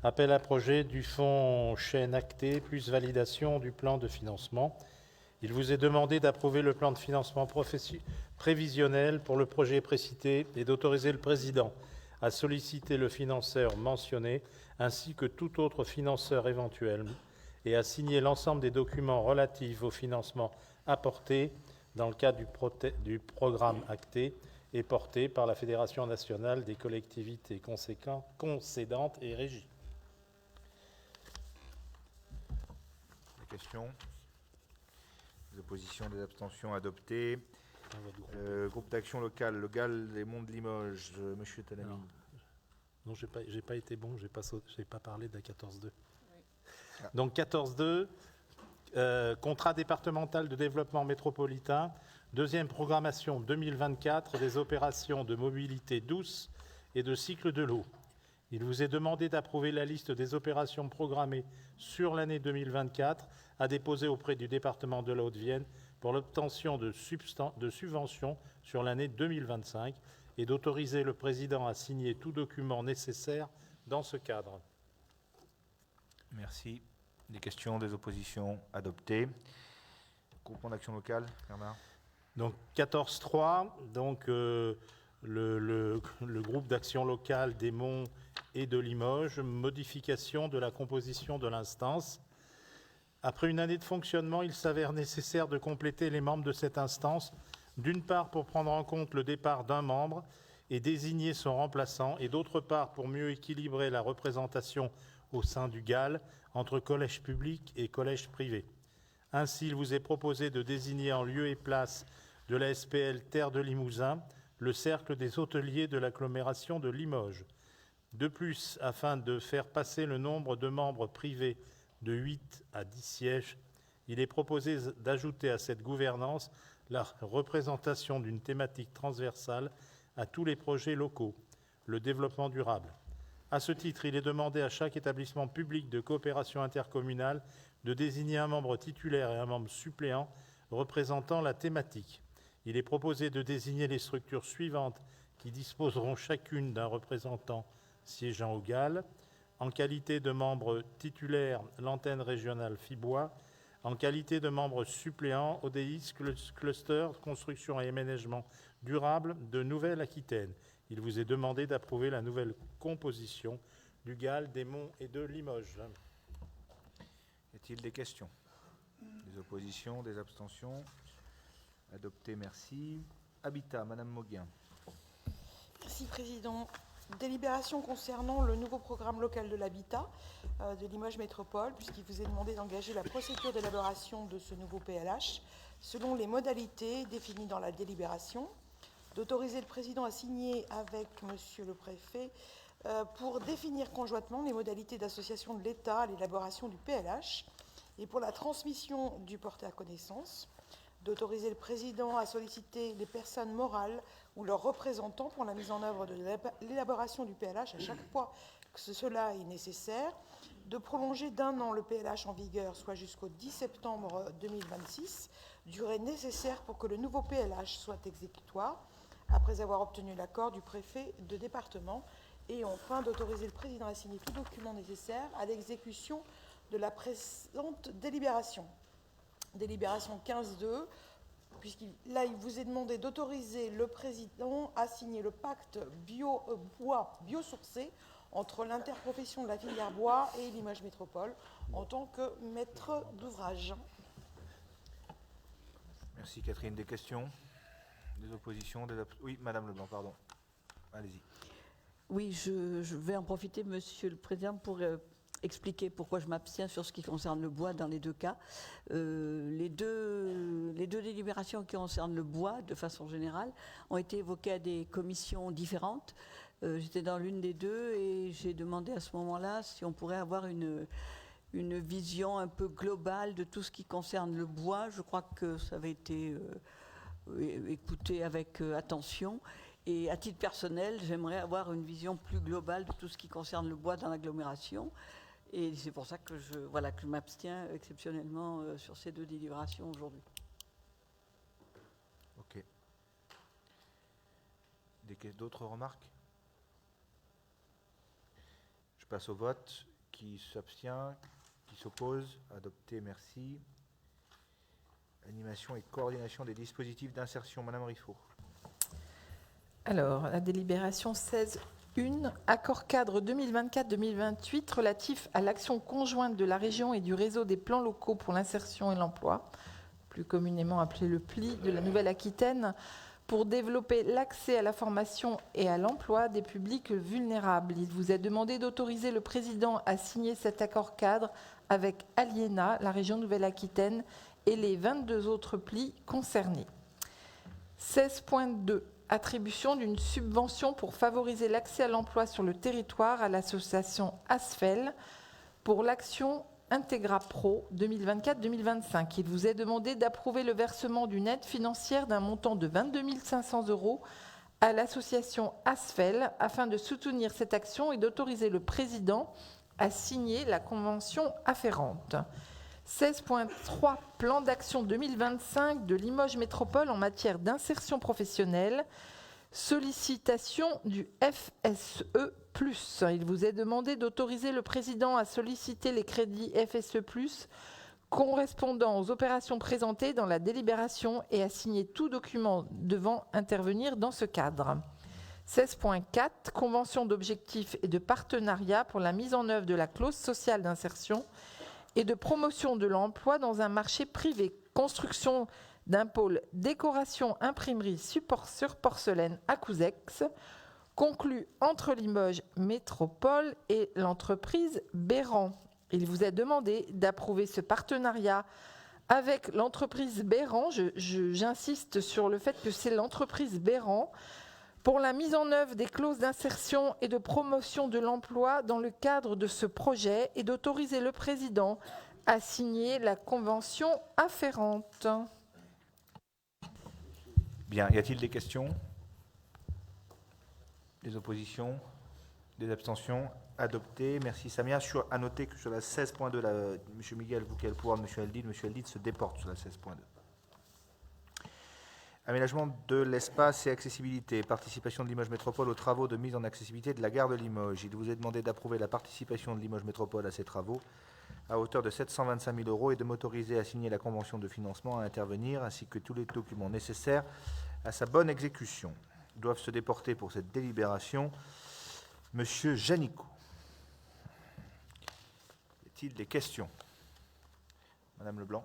appel à projet du fonds chaîne acté, plus validation du plan de financement. Il vous est demandé d'approuver le plan de financement prévisionnel pour le projet précité et d'autoriser le président à solliciter le financeur mentionné ainsi que tout autre financeur éventuel et à signer l'ensemble des documents relatifs au financement apporté dans le cadre du programme acté et porté par la Fédération nationale des collectivités concédantes et régies. Des questions? Des oppositions, des abstentions? Adopté. Groupe d'action locale, le GAL des Monts de Limoges. Monsieur Talami. Non, j'ai pas été bon, j'ai pas parlé de la 14.2. Oui. Donc 14.2, contrat départemental de développement métropolitain, deuxième programmation 2024 des opérations de mobilité douce et de cycle de l'eau. Il vous est demandé d'approuver la liste des opérations programmées sur l'année 2024 à déposer auprès du département de la Haute-Vienne pour l'obtention de subventions sur l'année 2025 et d'autoriser le président à signer tout document nécessaire dans ce cadre. Merci. Des questions, des oppositions? Adopté. Groupement d'action locale, Bernard. Donc 14.3, donc le groupe d'action locale des Monts et de Limoges, modification de la composition de l'instance. Après une année de fonctionnement, il s'avère nécessaire de compléter les membres de cette instance, d'une part pour prendre en compte le départ d'un membre et désigner son remplaçant, et d'autre part pour mieux équilibrer la représentation au sein du GAL entre collèges publics et collèges privés. Ainsi, il vous est proposé de désigner en lieu et place de la SPL Terre de Limousin le cercle des hôteliers de l'agglomération de Limoges. De plus, afin de faire passer le nombre de membres privés de 8 à 10 sièges, il est proposé d'ajouter à cette gouvernance la représentation d'une thématique transversale à tous les projets locaux, le développement durable. À ce titre, il est demandé à chaque établissement public de coopération intercommunale de désigner un membre titulaire et un membre suppléant représentant la thématique. Il est proposé de désigner les structures suivantes qui disposeront chacune d'un représentant siégeant au GAL, en qualité de membre titulaire, l'antenne régionale Fibois, en qualité de membre suppléant, ODIS Cluster Construction et Aménagement Durable de Nouvelle-Aquitaine. Il vous est demandé d'approuver la nouvelle composition du GAL des Monts et de Limoges. Y a-t-il des questions? Des oppositions, des abstentions? Adopté, merci. Habitat, Madame Mauguin. Merci, Président. Délibération concernant le nouveau programme local de l'habitat de Limoges Métropole, puisqu'il vous est demandé d'engager la procédure d'élaboration de ce nouveau PLH selon les modalités définies dans la délibération, d'autoriser le président à signer avec Monsieur le Préfet pour définir conjointement les modalités d'association de l'État à l'élaboration du PLH et pour la transmission du porté à connaissance, d'autoriser le président à solliciter les personnes morales ou leurs représentants pour la mise en œuvre de l'élaboration du PLH à chaque fois que cela est nécessaire, de prolonger d'1 an le PLH en vigueur, soit jusqu'au 10 septembre 2026, durée nécessaire pour que le nouveau PLH soit exécutoire, après avoir obtenu l'accord du préfet de département, et enfin d'autoriser le président à signer tout document nécessaire à l'exécution de la présente délibération. Délibération 15.2, puisqu'il vous est demandé d'autoriser le président à signer le pacte bois biosourcé entre l'interprofession de la filière bois et Limoges Métropole en tant que maître d'ouvrage. Merci Catherine. Des questions? Des oppositions? Oui, Madame Leblanc, pardon. Allez-y. Oui, je vais en profiter, Monsieur le Président, pour expliquer pourquoi je m'abstiens sur ce qui concerne le bois dans les deux cas. Les deux délibérations qui concernent le bois, de façon générale, ont été évoquées à des commissions différentes. J'étais dans l'une des deux et j'ai demandé à ce moment-là si on pourrait avoir une vision un peu globale de tout ce qui concerne le bois. Je crois que ça avait été écouté avec attention. Et à titre personnel, j'aimerais avoir une vision plus globale de tout ce qui concerne le bois dans l'agglomération. Et c'est pour ça que je m'abstiens exceptionnellement sur ces deux délibérations aujourd'hui. Ok. D'autres remarques? Je passe au vote. Qui s'abstient? Qui s'oppose? Adopté, merci. Animation et coordination des dispositifs d'insertion. Madame Riffaut. Alors, la délibération 16.1, accord cadre 2024-2028 relatif à l'action conjointe de la région et du réseau des plans locaux pour l'insertion et l'emploi, plus communément appelé le PLI de la Nouvelle-Aquitaine, pour développer l'accès à la formation et à l'emploi des publics vulnérables. Il vous est demandé d'autoriser le président à signer cet accord cadre avec Aliena, la région Nouvelle-Aquitaine, et les 22 autres PLI concernés. 16.2. Attribution d'une subvention pour favoriser l'accès à l'emploi sur le territoire à l'association ASFEL pour l'action Integra Pro 2024-2025. Il vous est demandé d'approuver le versement d'une aide financière d'un montant de 22 500 € à l'association ASFEL afin de soutenir cette action et d'autoriser le président à signer la convention afférente. 16.3 Plan d'action 2025 de Limoges Métropole en matière d'insertion professionnelle. Sollicitation du FSE+. Il vous est demandé d'autoriser le président à solliciter les crédits FSE+, correspondant aux opérations présentées dans la délibération et à signer tout document devant intervenir dans ce cadre. 16.4 Convention d'objectifs et de partenariat pour la mise en œuvre de la clause sociale d'insertion et de promotion de l'emploi dans un marché privé. Construction d'un pôle décoration imprimerie support sur porcelaine à Couzex, conclu entre Limoges Métropole et l'entreprise Béran. Il vous est demandé d'approuver ce partenariat avec l'entreprise Béran. J'insiste sur le fait que c'est l'entreprise Béran pour la mise en œuvre des clauses d'insertion et de promotion de l'emploi dans le cadre de ce projet et d'autoriser le président à signer la convention afférente. Bien, y a-t-il des questions? Des oppositions? Des abstentions? Adopté. Merci Samia. À noter que sur la 16.2, M. Miguel, vous qui avez le pouvoir de M. Eldid se déporte sur la 16.2. Aménagement de l'espace et accessibilité. Participation de Limoges Métropole aux travaux de mise en accessibilité de la gare de Limoges. Il vous est demandé d'approuver la participation de Limoges Métropole à ces travaux à hauteur de 725 000 € et de m'autoriser à signer la convention de financement à intervenir ainsi que tous les documents nécessaires à sa bonne exécution. Doivent se déporter pour cette délibération Monsieur Janicot. Y a-t-il des questions? Madame Leblanc.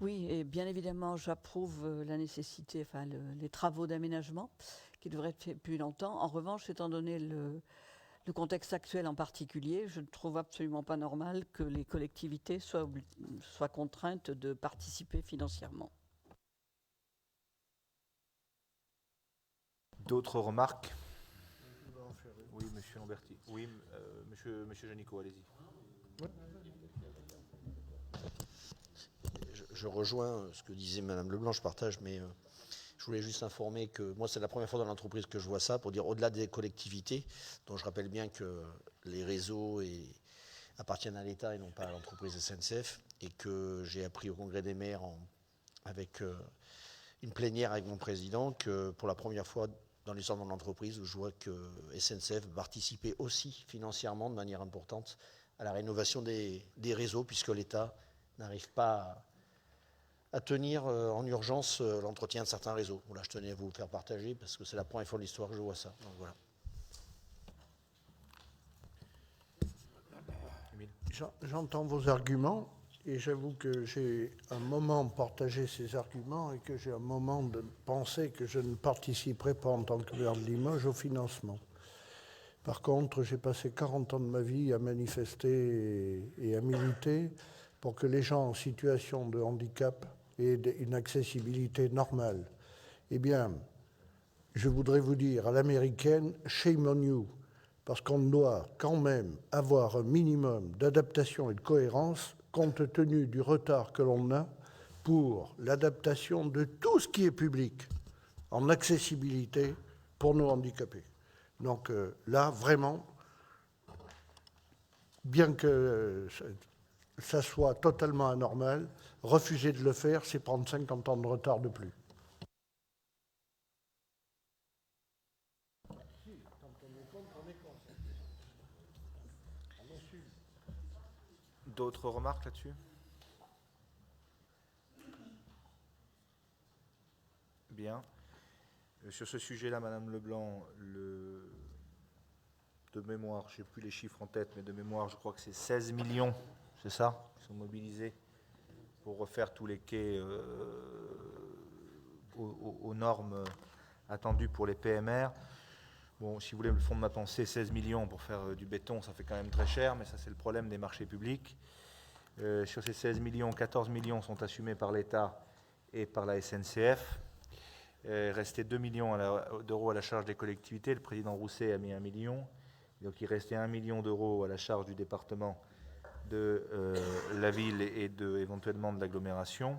Oui, et bien évidemment, j'approuve la nécessité, les travaux d'aménagement qui devrait être fait depuis longtemps. En revanche, étant donné le contexte actuel en particulier, je ne trouve absolument pas normal que les collectivités soient contraintes de participer financièrement. D'autres remarques? Oui, monsieur Lamberti. Oui, monsieur Génicot, allez-y. Je rejoins ce que disait Madame Leblanc, je partage, mais je voulais juste informer que moi, c'est la première fois dans l'entreprise que je vois ça, pour dire au-delà des collectivités, dont je rappelle bien que les réseaux appartiennent à l'État et non pas à l'entreprise SNCF, et que j'ai appris au Congrès des maires avec une plénière avec mon président que pour la première fois dans l'histoire de l'entreprise, je vois que SNCF participait aussi financièrement de manière importante à la rénovation des réseaux, puisque l'État n'arrive pas à tenir en urgence l'entretien de certains réseaux. Voilà, je tenais à vous le faire partager, parce que c'est la première fois de l'histoire que je vois ça. Donc voilà. J'entends vos arguments et j'avoue que j'ai un moment partagé ces arguments et que j'ai un moment de penser que je ne participerai pas en tant que maire de Limoges au financement. Par contre, j'ai passé 40 ans de ma vie à manifester et à militer pour que les gens en situation de handicap aient une accessibilité normale. Eh bien, je voudrais vous dire, à l'américaine, shame on you, parce qu'on doit quand même avoir un minimum d'adaptation et de cohérence compte tenu du retard que l'on a pour l'adaptation de tout ce qui est public en accessibilité pour nos handicapés. Donc là, vraiment, bien que ça soit totalement anormal, refuser de le faire, c'est prendre 50 ans de retard de plus. D'autres remarques là-dessus? Bien. Sur ce sujet-là, Madame Leblanc, de mémoire, je n'ai plus les chiffres en tête, mais de mémoire, je crois que c'est 16 millions, c'est ça, qui sont mobilisés pour refaire tous les quais aux normes attendues pour les PMR. Bon, si vous voulez le fond de ma pensée, 16 millions pour faire du béton, ça fait quand même très cher, mais ça c'est le problème des marchés publics. Sur ces 16 millions, 14 millions sont assumés par l'État et par la SNCF. Restait 2 millions d'euros à la charge des collectivités. Le président Rousset a mis 1 million. Donc il restait 1 million d'euros à la charge du département, de la ville et éventuellement de l'agglomération.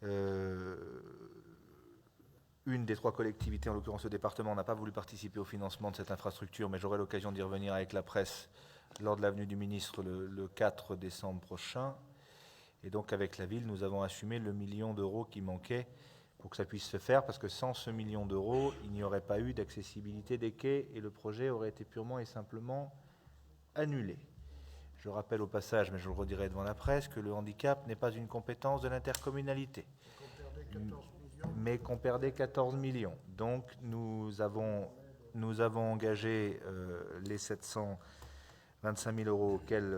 Une des 3 collectivités, en l'occurrence le département, n'a pas voulu participer au financement de cette infrastructure, mais j'aurai l'occasion d'y revenir avec la presse lors de l'avenue du ministre le 4 décembre prochain. Et donc avec la ville, nous avons assumé le 1 million d'euros qui manquait pour que ça puisse se faire, parce que sans ce 1 million d'euros, il n'y aurait pas eu d'accessibilité des quais et le projet aurait été purement et simplement annulé. Je rappelle au passage, mais je le redirai devant la presse, que le handicap n'est pas une compétence de l'intercommunalité, mais qu'on perdait 14 millions. Donc nous avons engagé les 725 000 euros auxquels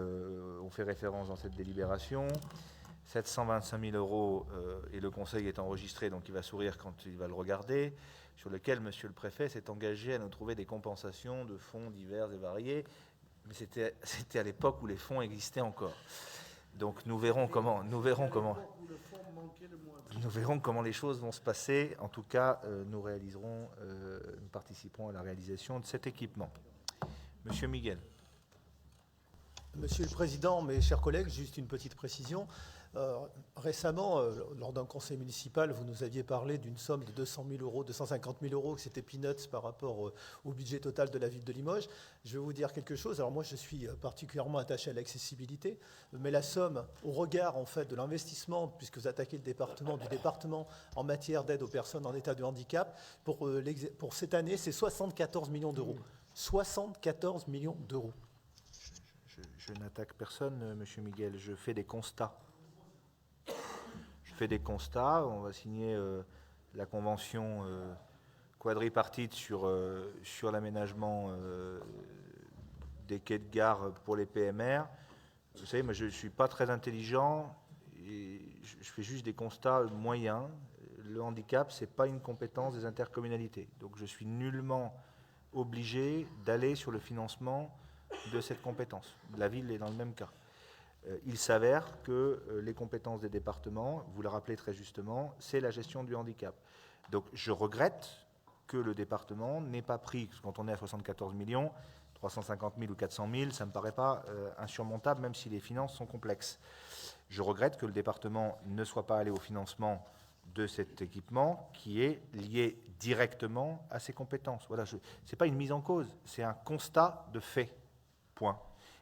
on fait référence dans cette délibération. 725 000 euros, et le Conseil est enregistré, donc il va sourire quand il va le regarder, sur lequel Monsieur le Préfet s'est engagé à nous trouver des compensations de fonds divers et variés, mais c'était à l'époque où les fonds existaient encore. Donc nous verrons comment les choses vont se passer. En tout cas, nous participerons à la réalisation de cet équipement. Monsieur Miguel. Monsieur le Président, mes chers collègues, juste une petite précision. Récemment, lors d'un conseil municipal, vous nous aviez parlé d'une somme de 200 000 euros, 250 000 euros, que c'était peanuts par rapport au budget total de la ville de Limoges. Je vais vous dire quelque chose. Alors moi, je suis particulièrement attaché à l'accessibilité, mais la somme, au regard en fait de l'investissement, puisque vous attaquez du département en matière d'aide aux personnes en état de handicap, pour cette année, c'est 74 millions d'euros. 74 millions d'euros. Je n'attaque personne, Monsieur Miguel, je fais des constats. On va signer la convention quadripartite sur l'aménagement des quais de gare pour les PMR. Vous savez, moi je ne suis pas très intelligent, et je fais juste des constats moyens. le handicap, ce n'est pas une compétence des intercommunalités. Donc je suis nullement obligé d'aller sur le financement de cette compétence. La ville est dans le même cas. Il s'avère que les compétences des départements, vous le rappelez très justement, c'est la gestion du handicap. Donc je regrette que le département n'ait pas pris, quand on est à 74 millions, 350 000 ou 400 000, ça ne me paraît pas insurmontable, même si les finances sont complexes. Je regrette que le département ne soit pas allé au financement de cet équipement qui est lié directement à ses compétences. Voilà, ce n'est pas une mise en cause, c'est un constat de fait, point.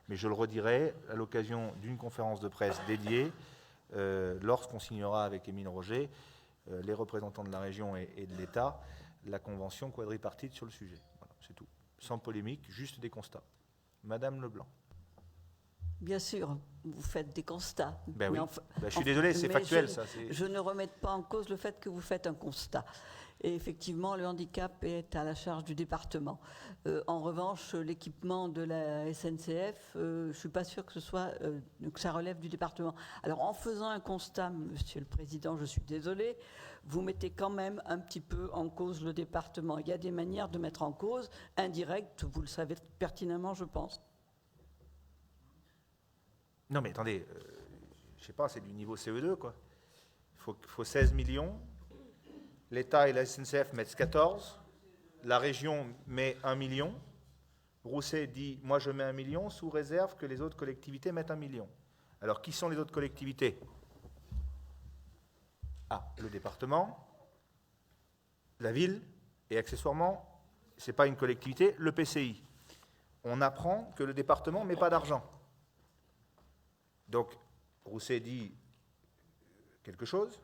Mais je le redirai à l'occasion d'une conférence de presse dédiée, lorsqu'on signera avec Émile Roger, les représentants de la région et de l'État, la convention quadripartite sur le sujet. Voilà, c'est tout. Sans polémique, juste des constats. Madame Leblanc. Bien sûr, vous faites des constats. Ben oui. Je suis désolé, c'est factuel, ça. Je ne remets pas en cause le fait que vous faites un constat. Et effectivement, le handicap est à la charge du département. En revanche, l'équipement de la SNCF, je ne suis pas sûre que que ça relève du département. Alors, en faisant un constat, Monsieur le Président, je suis désolée, vous mettez quand même un petit peu en cause le département. Il y a des manières de mettre en cause, indirectes, vous le savez pertinemment, je pense. Non, mais attendez, je ne sais pas, c'est du niveau CE2, quoi. Il faut 16 millions. L'État et la SNCF mettent 14. La région met 1 million. Rousset dit « moi je mets 1 million sous réserve que les autres collectivités mettent 1 million ». Alors qui sont les autres collectivités? Le département, la ville et accessoirement, ce n'est pas une collectivité, le PCI. On apprend que le département ne met pas d'argent. Donc Rousset dit quelque chose,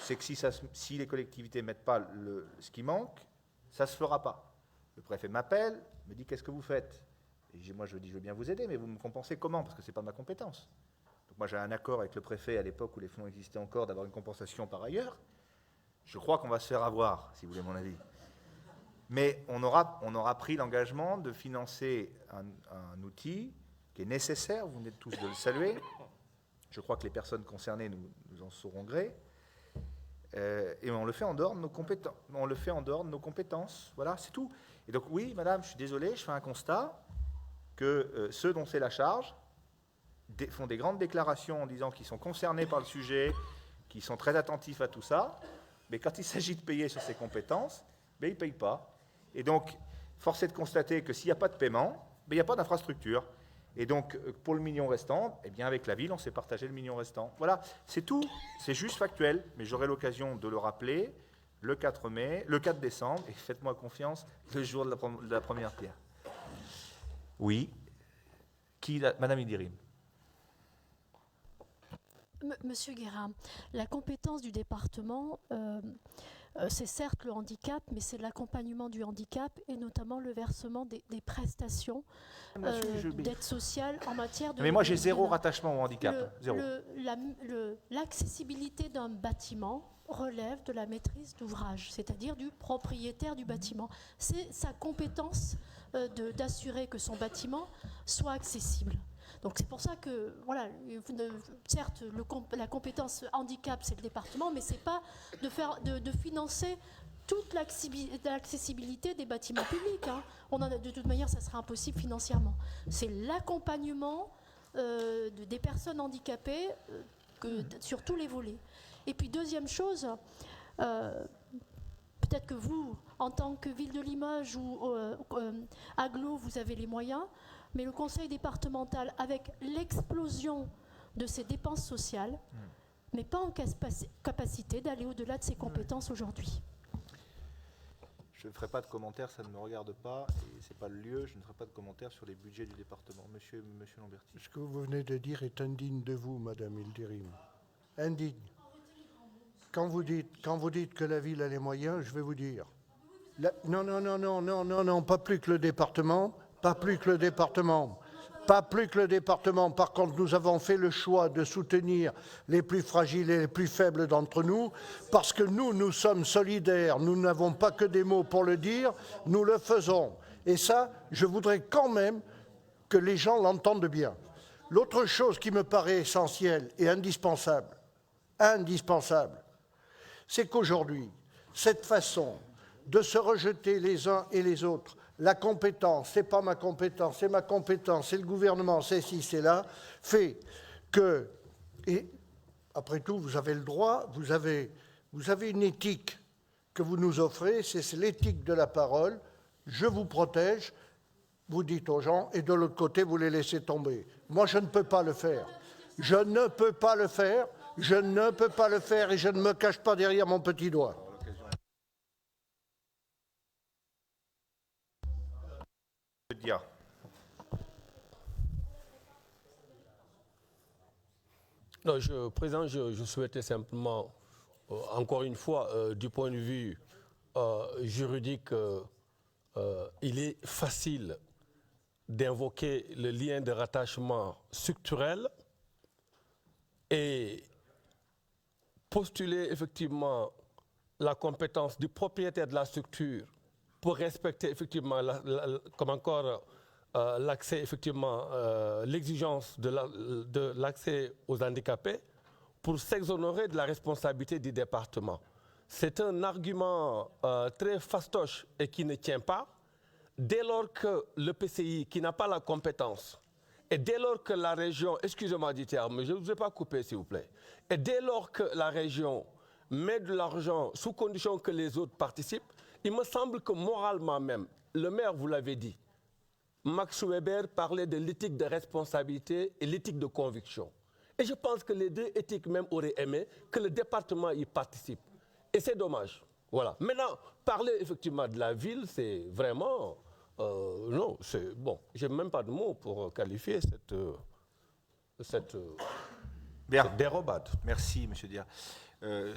c'est que si les collectivités ne mettent pas ce qui manque, ça ne se fera pas. Le préfet m'appelle, me dit « qu'est-ce que vous faites ?» Et moi je dis « je veux bien vous aider, mais vous me compensez comment? Parce que ce n'est pas ma compétence. » Donc moi j'ai un accord avec le préfet à l'époque où les fonds existaient encore d'avoir une compensation par ailleurs. Je crois qu'on va se faire avoir, si vous voulez mon avis. Mais on aura pris l'engagement de financer un outil qui est nécessaire, vous venez tous de le saluer. Je crois que les personnes concernées nous en sauront gré. Et on le fait en dehors de nos compétences. On le fait en dehors de nos compétences. Voilà, c'est tout. Et donc oui, madame, je suis désolé, je fais un constat que ceux dont c'est la charge font des grandes déclarations en disant qu'ils sont concernés par le sujet, qu'ils sont très attentifs à tout ça, mais quand il s'agit de payer sur ces compétences, ils ne payent pas. Et donc, force est de constater que s'il n'y a pas de paiement, il n'y a pas d'infrastructure. Et donc, pour le million restant, eh bien, avec la ville, on s'est partagé le million restant. Voilà, c'est tout, c'est juste factuel, mais j'aurai l'occasion de le rappeler le 4 décembre, et faites-moi confiance, le jour de la première pierre. Oui. Madame Idirim. Monsieur Guérin, la compétence du département, c'est certes le handicap, mais c'est l'accompagnement du handicap et notamment le versement des prestations d'aide sociale en matière de... Mais moi j'ai zéro rattachement au handicap, zéro. L'accessibilité d'un bâtiment relève de la maîtrise d'ouvrage, c'est-à-dire du propriétaire du bâtiment. C'est sa compétence d'assurer que son bâtiment soit accessible. Donc c'est pour ça que, voilà, certes, la compétence handicap, c'est le département, mais ce n'est pas de financer toute l'accessibilité des bâtiments publics. Hein. De toute manière, ça sera impossible financièrement. C'est l'accompagnement des personnes handicapées sur tous les volets. Et puis, deuxième chose, peut-être que vous, en tant que ville de Limoges ou agglo, vous avez les moyens, mais le conseil départemental, avec l'explosion de ses dépenses sociales, n'est pas en capacité d'aller au-delà de ses compétences aujourd'hui. Je ne ferai pas de commentaires, ça ne me regarde pas, et ce n'est pas le lieu, je ne ferai pas de commentaires sur les budgets du département. Monsieur Lamberti. Ce que vous venez de dire est indigne de vous, Madame Ildirim. Indigne. Quand vous dites que la ville a les moyens, je vais vous dire. Non, pas plus que le département. Pas plus que le département. Pas plus que le département. Par contre, nous avons fait le choix de soutenir les plus fragiles et les plus faibles d'entre nous, parce que nous sommes solidaires. Nous n'avons pas que des mots pour le dire, nous le faisons. Et ça, je voudrais quand même que les gens l'entendent bien. L'autre chose qui me paraît essentielle et indispensable, c'est qu'aujourd'hui, cette façon de se rejeter les uns et les autres, la compétence, c'est pas ma compétence, c'est ma compétence, c'est le gouvernement, c'est ci, c'est là, fait que, et après tout, vous avez le droit, vous avez une éthique que vous nous offrez, c'est l'éthique de la parole, je vous protège, vous dites aux gens, et de l'autre côté, vous les laissez tomber. Moi, je ne peux pas le faire. Je ne peux pas le faire, je ne peux pas le faire, et je ne me cache pas derrière mon petit doigt. Non, Président, je souhaitais simplement, encore une fois, du point de vue juridique, il est facile d'invoquer le lien de rattachement structurel et postuler effectivement la compétence du propriétaire de la structure pour respecter effectivement comme encore l'accès, effectivement, l'exigence de l'accès aux handicapés pour s'exonérer de la responsabilité du département. C'est un argument très fastoche et qui ne tient pas. Dès lors que le PCI, qui n'a pas la compétence, et dès lors que la région, excusez-moi du terme, je ne vous ai pas coupé s'il vous plaît, et dès lors que la région met de l'argent sous condition que les autres participent, il me semble que moralement même, le maire vous l'avez dit, Max Weber parlait de l'éthique de responsabilité et l'éthique de conviction. Et je pense que les deux éthiques même auraient aimé que le département y participe. Et c'est dommage. Voilà. Maintenant, parler effectivement de la ville, c'est vraiment... non, c'est... Bon, je n'ai même pas de mots pour qualifier cette dérobade. Merci, M. Dia.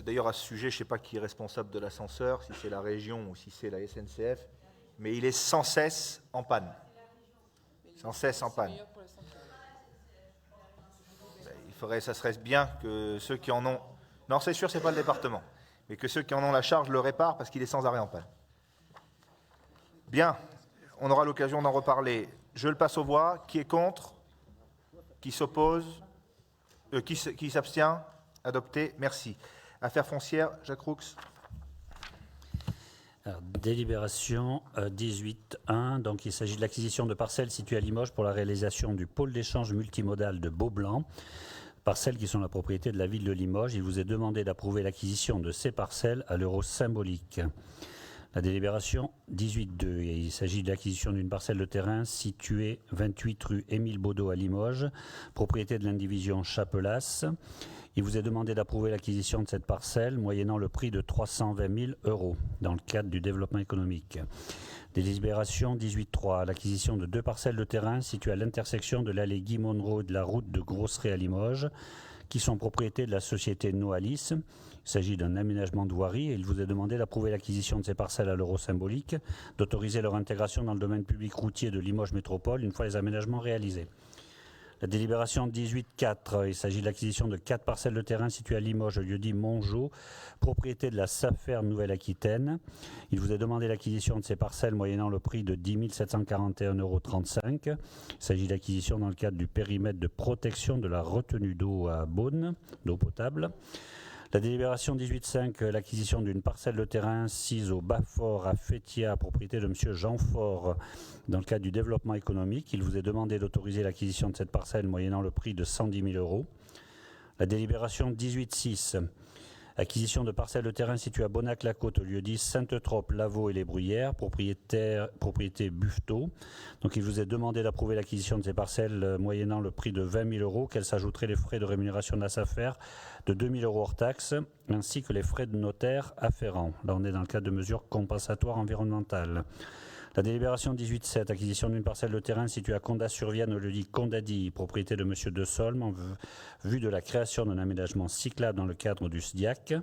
D'ailleurs, à ce sujet, je ne sais pas qui est responsable de l'ascenseur, si c'est la région ou si c'est la SNCF, mais il est sans cesse en panne. Sans cesse en panne. Ça serait bien que ceux qui en ont... Non, c'est sûr, ce n'est pas le département. Mais que ceux qui en ont la charge le réparent parce qu'il est sans arrêt en panne. Bien, on aura l'occasion d'en reparler. Je le passe aux voix. Qui est contre? Qui s'oppose? Qui s'abstient? Adopté. Merci. Affaires foncières, Jacques Roux. Alors, délibération 18.1. Donc, il s'agit de l'acquisition de parcelles situées à Limoges pour la réalisation du pôle d'échange multimodal de Beaublanc. Parcelles qui sont la propriété de la ville de Limoges. Il vous est demandé d'approuver l'acquisition de ces parcelles à l'euro symbolique. La délibération 18.2. Il s'agit de l'acquisition d'une parcelle de terrain située 28 rue Émile Baudot à Limoges, propriété de l'indivision Chapelas. Il vous est demandé d'approuver l'acquisition de cette parcelle moyennant le prix de 320 000 € dans le cadre du développement économique. Délibération 18.3. L'acquisition de deux parcelles de terrain situées à l'intersection de l'allée Guy Monroe et de la route de Grosseray à Limoges, qui sont propriétés de la société Noalis. Il s'agit d'un aménagement de voirie et il vous est demandé d'approuver l'acquisition de ces parcelles à l'euro symbolique, d'autoriser leur intégration dans le domaine public routier de Limoges Métropole une fois les aménagements réalisés. La délibération 18.4, il s'agit de l'acquisition de 4 parcelles de terrain situées à Limoges, au lieu-dit Montgeau, propriété de la SAFER Nouvelle-Aquitaine. Il vous est demandé l'acquisition de ces parcelles moyennant le prix de 10 741,35 €. Il s'agit d'acquisition dans le cadre du périmètre de protection de la retenue d'eau à Beaune, d'eau potable. La délibération 18.5, l'acquisition d'une parcelle de terrain sise au Bas-Fort à Fétia, propriété de M. Jean Faure, dans le cadre du développement économique. Il vous est demandé d'autoriser l'acquisition de cette parcelle moyennant le prix de 110 000 €. La délibération 18.6, acquisition de parcelles de terrain situées à Bonnac-la-Côte, au lieu-dit Sainte-Trope, Lavaux et les Bruyères, propriété Buffetot. Donc il vous est demandé d'approuver l'acquisition de ces parcelles moyennant le prix de 20 000 €, qu'elles s'ajouteraient les frais de rémunération de la SAFER de 2 000 € hors taxes, ainsi que les frais de notaire afférents. Là, on est dans le cadre de mesures compensatoires environnementales. La délibération 18.7, acquisition d'une parcelle de terrain située à Condat-sur-Vienne, au lieu-dit Condadi, propriété de M. De Solme, en vue de la création d'un aménagement cyclable dans le cadre du SDIAC.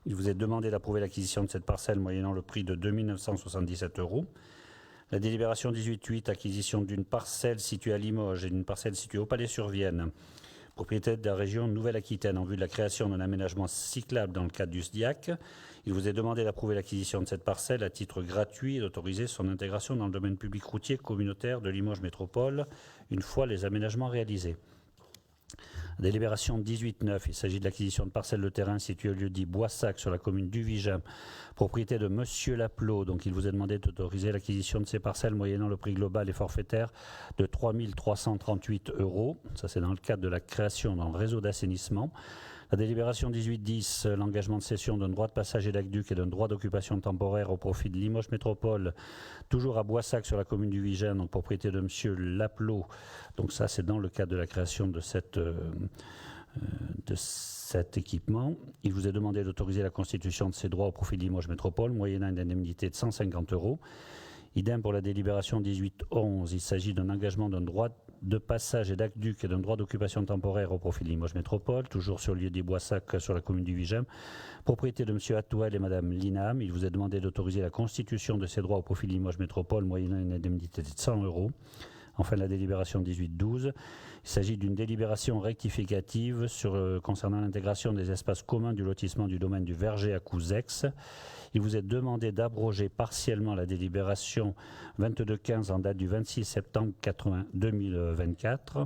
Il vous est demandé d'approuver l'acquisition de cette parcelle moyennant le prix de 2 977 €. La délibération 18.8, acquisition d'une parcelle située à Limoges et d'une parcelle située au Palais-sur-Vienne, propriété de la région Nouvelle-Aquitaine, en vue de la création d'un aménagement cyclable dans le cadre du SDIAC. Il vous est demandé d'approuver l'acquisition de cette parcelle à titre gratuit et d'autoriser son intégration dans le domaine public routier communautaire de Limoges Métropole, une fois les aménagements réalisés. Délibération 18-9, il s'agit de l'acquisition de parcelles de terrain situées au lieu dit Boissac sur la commune du Vigem, propriété de Monsieur Laplot. Donc il vous est demandé d'autoriser l'acquisition de ces parcelles moyennant le prix global et forfaitaire de 3 338 €. Ça c'est dans le cadre de la création d'un réseau d'assainissement. La délibération 18-10, l'engagement de cession d'un droit de passage et d'aqueduc et d'un droit d'occupation temporaire au profit de Limoges Métropole, toujours à Boissac sur la commune du Vigène, donc propriété de M. Laplot. Donc ça, c'est dans le cadre de la création de cet équipement. Il vous est demandé d'autoriser la constitution de ces droits au profit de Limoges Métropole, moyennant une indemnité de 150 €. Idem pour la délibération 18-11, il s'agit d'un engagement d'un droit de passage et d'aqueduc et d'un droit d'occupation temporaire au profit de Limoges Métropole, toujours sur le lieu des Boissac sur la commune du Vigem, propriété de M. Atouel et Mme Linam. Il vous est demandé d'autoriser la constitution de ces droits au profit de Limoges Métropole, moyennant une indemnité de 100 €. Enfin, la délibération 18-12, il s'agit d'une délibération rectificative concernant l'intégration des espaces communs du lotissement du domaine du Verger à Couzex. Il vous est demandé d'abroger partiellement la délibération 22-15 en date du 26 septembre 2024,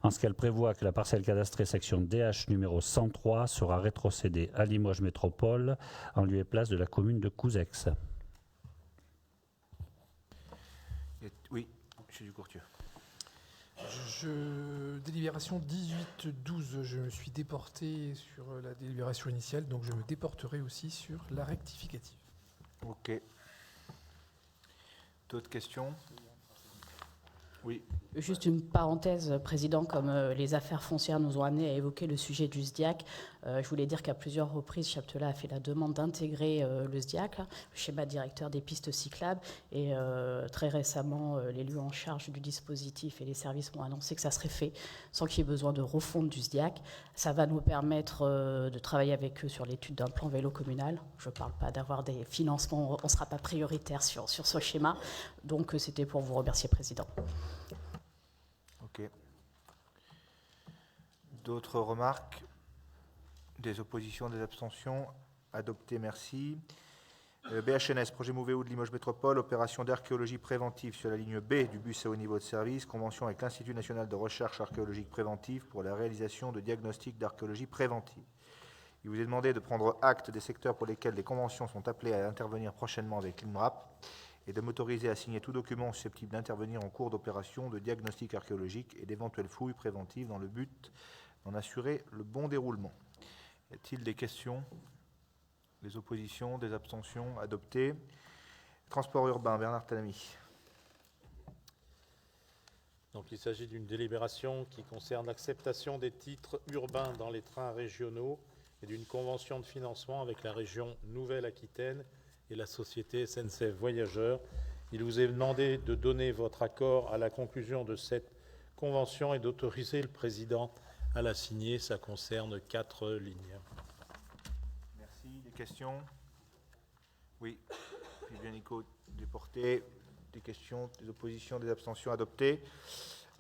en ce qu'elle prévoit que la parcelle cadastrée section DH numéro 103 sera rétrocédée à Limoges Métropole en lieu et place de la commune de Couzex. Oui, M. Ducourtieu. Délibération 18-12, je me suis déporté sur la délibération initiale, donc je me déporterai aussi sur la rectificative. Ok. D'autres questions? Oui. Juste une parenthèse, Président, comme les affaires foncières nous ont amené à évoquer le sujet du SDIAC, je voulais dire qu'à plusieurs reprises, Chaptela a fait la demande d'intégrer le SDIAC, le schéma directeur des pistes cyclables, et très récemment, l'élu en charge du dispositif et les services m'ont annoncé que ça serait fait sans qu'il y ait besoin de refonte du SDIAC. Ça va nous permettre de travailler avec eux sur l'étude d'un plan vélo communal. Je ne parle pas d'avoir des financements, on ne sera pas prioritaire sur ce schéma, donc c'était pour vous remercier, Président. Ok. D'autres remarques? Des oppositions, des abstentions? Adopté, merci. BHNS, projet Mouvéou de Limoges Métropole, opération d'archéologie préventive sur la ligne B du bus à haut niveau de service, convention avec l'Institut national de recherche archéologique préventive pour la réalisation de diagnostics d'archéologie préventive. Il vous est demandé de prendre acte des secteurs pour lesquels les conventions sont appelées à intervenir prochainement avec l'INRAP et de m'autoriser à signer tout document susceptible d'intervenir en cours d'opération de diagnostic archéologique et d'éventuelles fouilles préventives dans le but d'en assurer le bon déroulement. Y a-t-il des questions? Des oppositions, des abstentions? Adopté. Transport urbain, Bernard Talamy. Donc, il s'agit d'une délibération qui concerne l'acceptation des titres urbains dans les trains régionaux et d'une convention de financement avec la région Nouvelle-Aquitaine et la société SNCF Voyageurs. Il vous est demandé de donner votre accord à la conclusion de cette convention et d'autoriser le président à la signer. Ça concerne 4 lignes. Merci. Des questions? Oui. Puis bien Nico, déporté. Des questions, des oppositions, des abstentions? Adopté.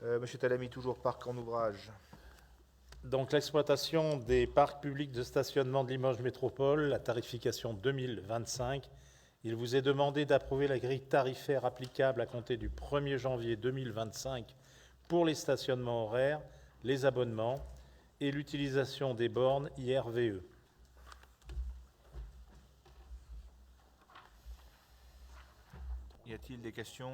Monsieur Talamy, toujours parc en ouvrage. Donc l'exploitation des parcs publics de stationnement de Limoges Métropole, la tarification 2025. Il vous est demandé d'approuver la grille tarifaire applicable à compter du 1er janvier 2025 pour les stationnements horaires, les abonnements et l'utilisation des bornes IRVE. Y a-t-il des questions,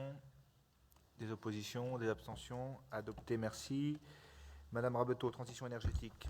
des oppositions, des abstentions? Adopté, merci. Madame Rabeteau, transition énergétique.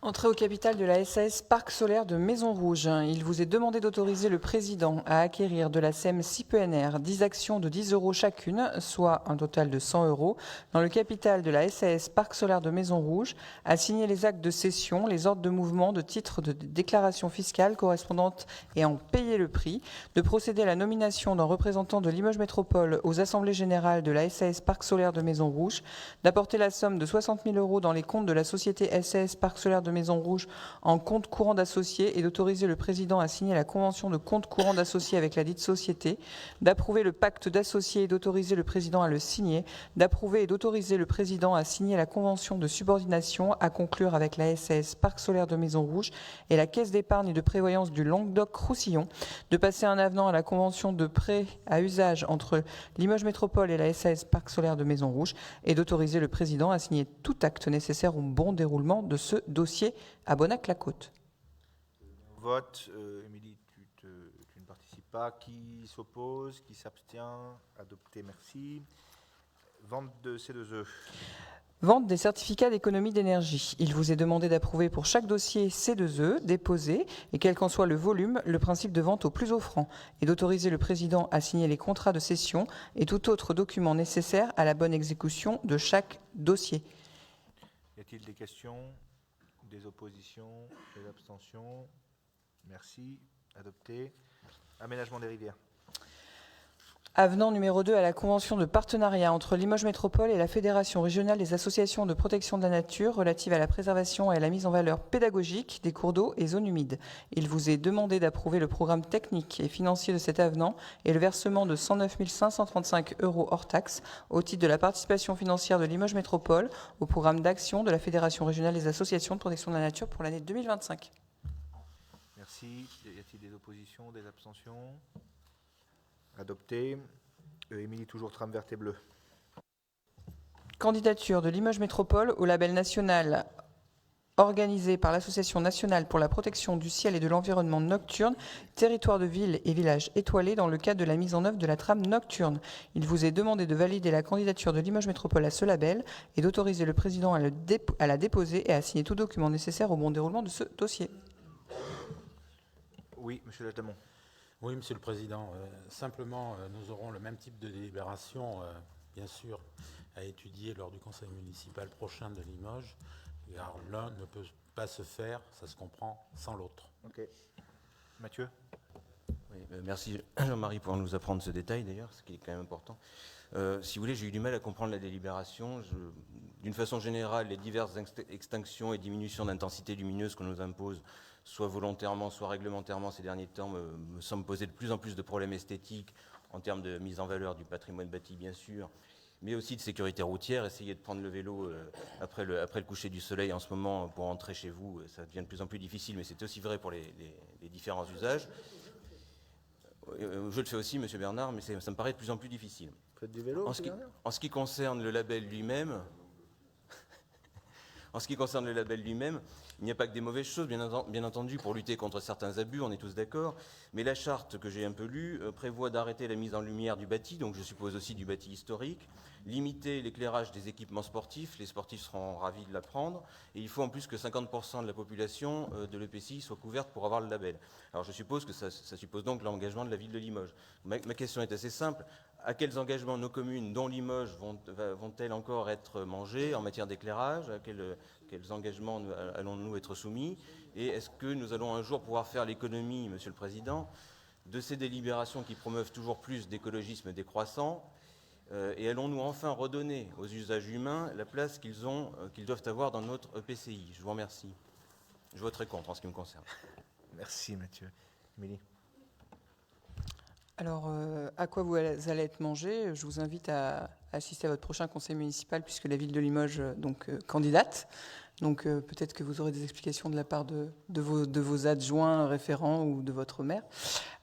Entrée au capital de la SAS Parc solaire de Maison Rouge. Il vous est demandé d'autoriser le président à acquérir de la SEM CIPENR 10 actions de 10 € chacune, soit un total de 100 € dans le capital de la SAS Parc solaire de Maison Rouge, à signer les actes de cession, les ordres de mouvement de titres de déclaration fiscale correspondantes et en payer le prix, de procéder à la nomination d'un représentant de Limoges Métropole aux assemblées générales de la SAS Parc solaire de Maison Rouge, d'apporter la somme de 60 000 € dans les comptes de la société SAS Parc solaire de Maison Rouge en compte courant d'associés et d'autoriser le président à signer la convention de compte courant d'associés avec la dite société, d'approuver le pacte d'associés et d'autoriser le président à le signer, d'approuver et d'autoriser le président à signer la convention de subordination à conclure avec la SAS Parc Solaire de Maison Rouge et la Caisse d'épargne et de prévoyance du Languedoc-Roussillon, de passer un avenant à la convention de prêt à usage entre Limoges Métropole et la SAS Parc Solaire de Maison Rouge et d'autoriser le président à signer tout acte nécessaire au bon déroulement de ce dossier à Bonnac-la-Côte. Vote. Émilie, tu ne participes pas. Qui s'oppose? Qui s'abstient? Adopté, merci. Vente de C2E. Vente des certificats d'économie d'énergie. Il vous est demandé d'approuver pour chaque dossier C2E déposé, et quel qu'en soit le volume, le principe de vente au plus offrant, et d'autoriser le président à signer les contrats de cession et tout autre document nécessaire à la bonne exécution de chaque dossier. Y a-t-il des questions, des oppositions, des abstentions? Merci. Adopté. Aménagement des rivières. Avenant numéro 2 à la convention de partenariat entre Limoges Métropole et la Fédération régionale des associations de protection de la nature relative à la préservation et à la mise en valeur pédagogique des cours d'eau et zones humides. Il vous est demandé d'approuver le programme technique et financier de cet avenant et le versement de 109 535 € hors taxes au titre de la participation financière de Limoges Métropole au programme d'action de la Fédération régionale des associations de protection de la nature pour l'année 2025. Merci. Y a-t-il des oppositions, des abstentions? Adopté. Émilie, toujours trame verte et bleue. Candidature de Limoges Métropole au label national organisé par l'Association nationale pour la protection du ciel et de l'environnement nocturne, territoire de ville et village étoilé dans le cadre de la mise en œuvre de la trame nocturne. Il vous est demandé de valider la candidature de Limoges Métropole à ce label et d'autoriser le président à la déposer et à signer tout document nécessaire au bon déroulement de ce dossier. Oui, monsieur Lachdamont. Oui, Monsieur le Président. Simplement, nous aurons le même type de délibération, bien sûr, à étudier lors du Conseil municipal prochain de Limoges. Car l'un ne peut pas se faire, ça se comprend, sans l'autre. Ok. Mathieu? Oui, merci Jean-Marie pour nous apprendre ce détail d'ailleurs, ce qui est quand même important. Si vous voulez, j'ai eu du mal à comprendre la délibération. D'une façon générale, les diverses extinctions et diminutions d'intensité lumineuse qu'on nous impose, soit volontairement, soit réglementairement ces derniers temps, me semblent poser de plus en plus de problèmes esthétiques en termes de mise en valeur du patrimoine bâti, bien sûr, mais aussi de sécurité routière. Essayer de prendre le vélo après le coucher du soleil en ce moment pour entrer chez vous, ça devient de plus en plus difficile, mais c'est aussi vrai pour les différents usages. Je le fais aussi, Monsieur Bernard, mais ça me paraît de plus en plus difficile. Vous faites du vélo, en ce qui concerne le label lui-même, il n'y a pas que des mauvaises choses, bien entendu, pour lutter contre certains abus, on est tous d'accord, mais la charte que j'ai un peu lue prévoit d'arrêter la mise en lumière du bâti, donc je suppose aussi du bâti historique, limiter l'éclairage des équipements sportifs, les sportifs seront ravis de l'apprendre, et il faut en plus que 50% de la population de l'EPCI soit couverte pour avoir le label. Alors je suppose que ça suppose donc l'engagement de la ville de Limoges. Ma question est assez simple. À quels engagements nos communes, dont Limoges, vont-elles encore être mangées en matière d'éclairage? À quels engagements allons-nous être soumis? Et est-ce que nous allons un jour pouvoir faire l'économie, Monsieur le Président, de ces délibérations qui promeuvent toujours plus d'écologisme décroissant? Et allons-nous enfin redonner aux usages humains la place qu'ils doivent avoir dans notre EPCI? Je vous remercie. Je voterai contre en ce qui me concerne. Merci, Mathieu. Émilie? Alors, à quoi vous allez être mangé? Je vous invite à assister à votre prochain conseil municipal, puisque la ville de Limoges candidate. Donc, peut-être que vous aurez des explications de la part de vos adjoints référents ou de votre maire.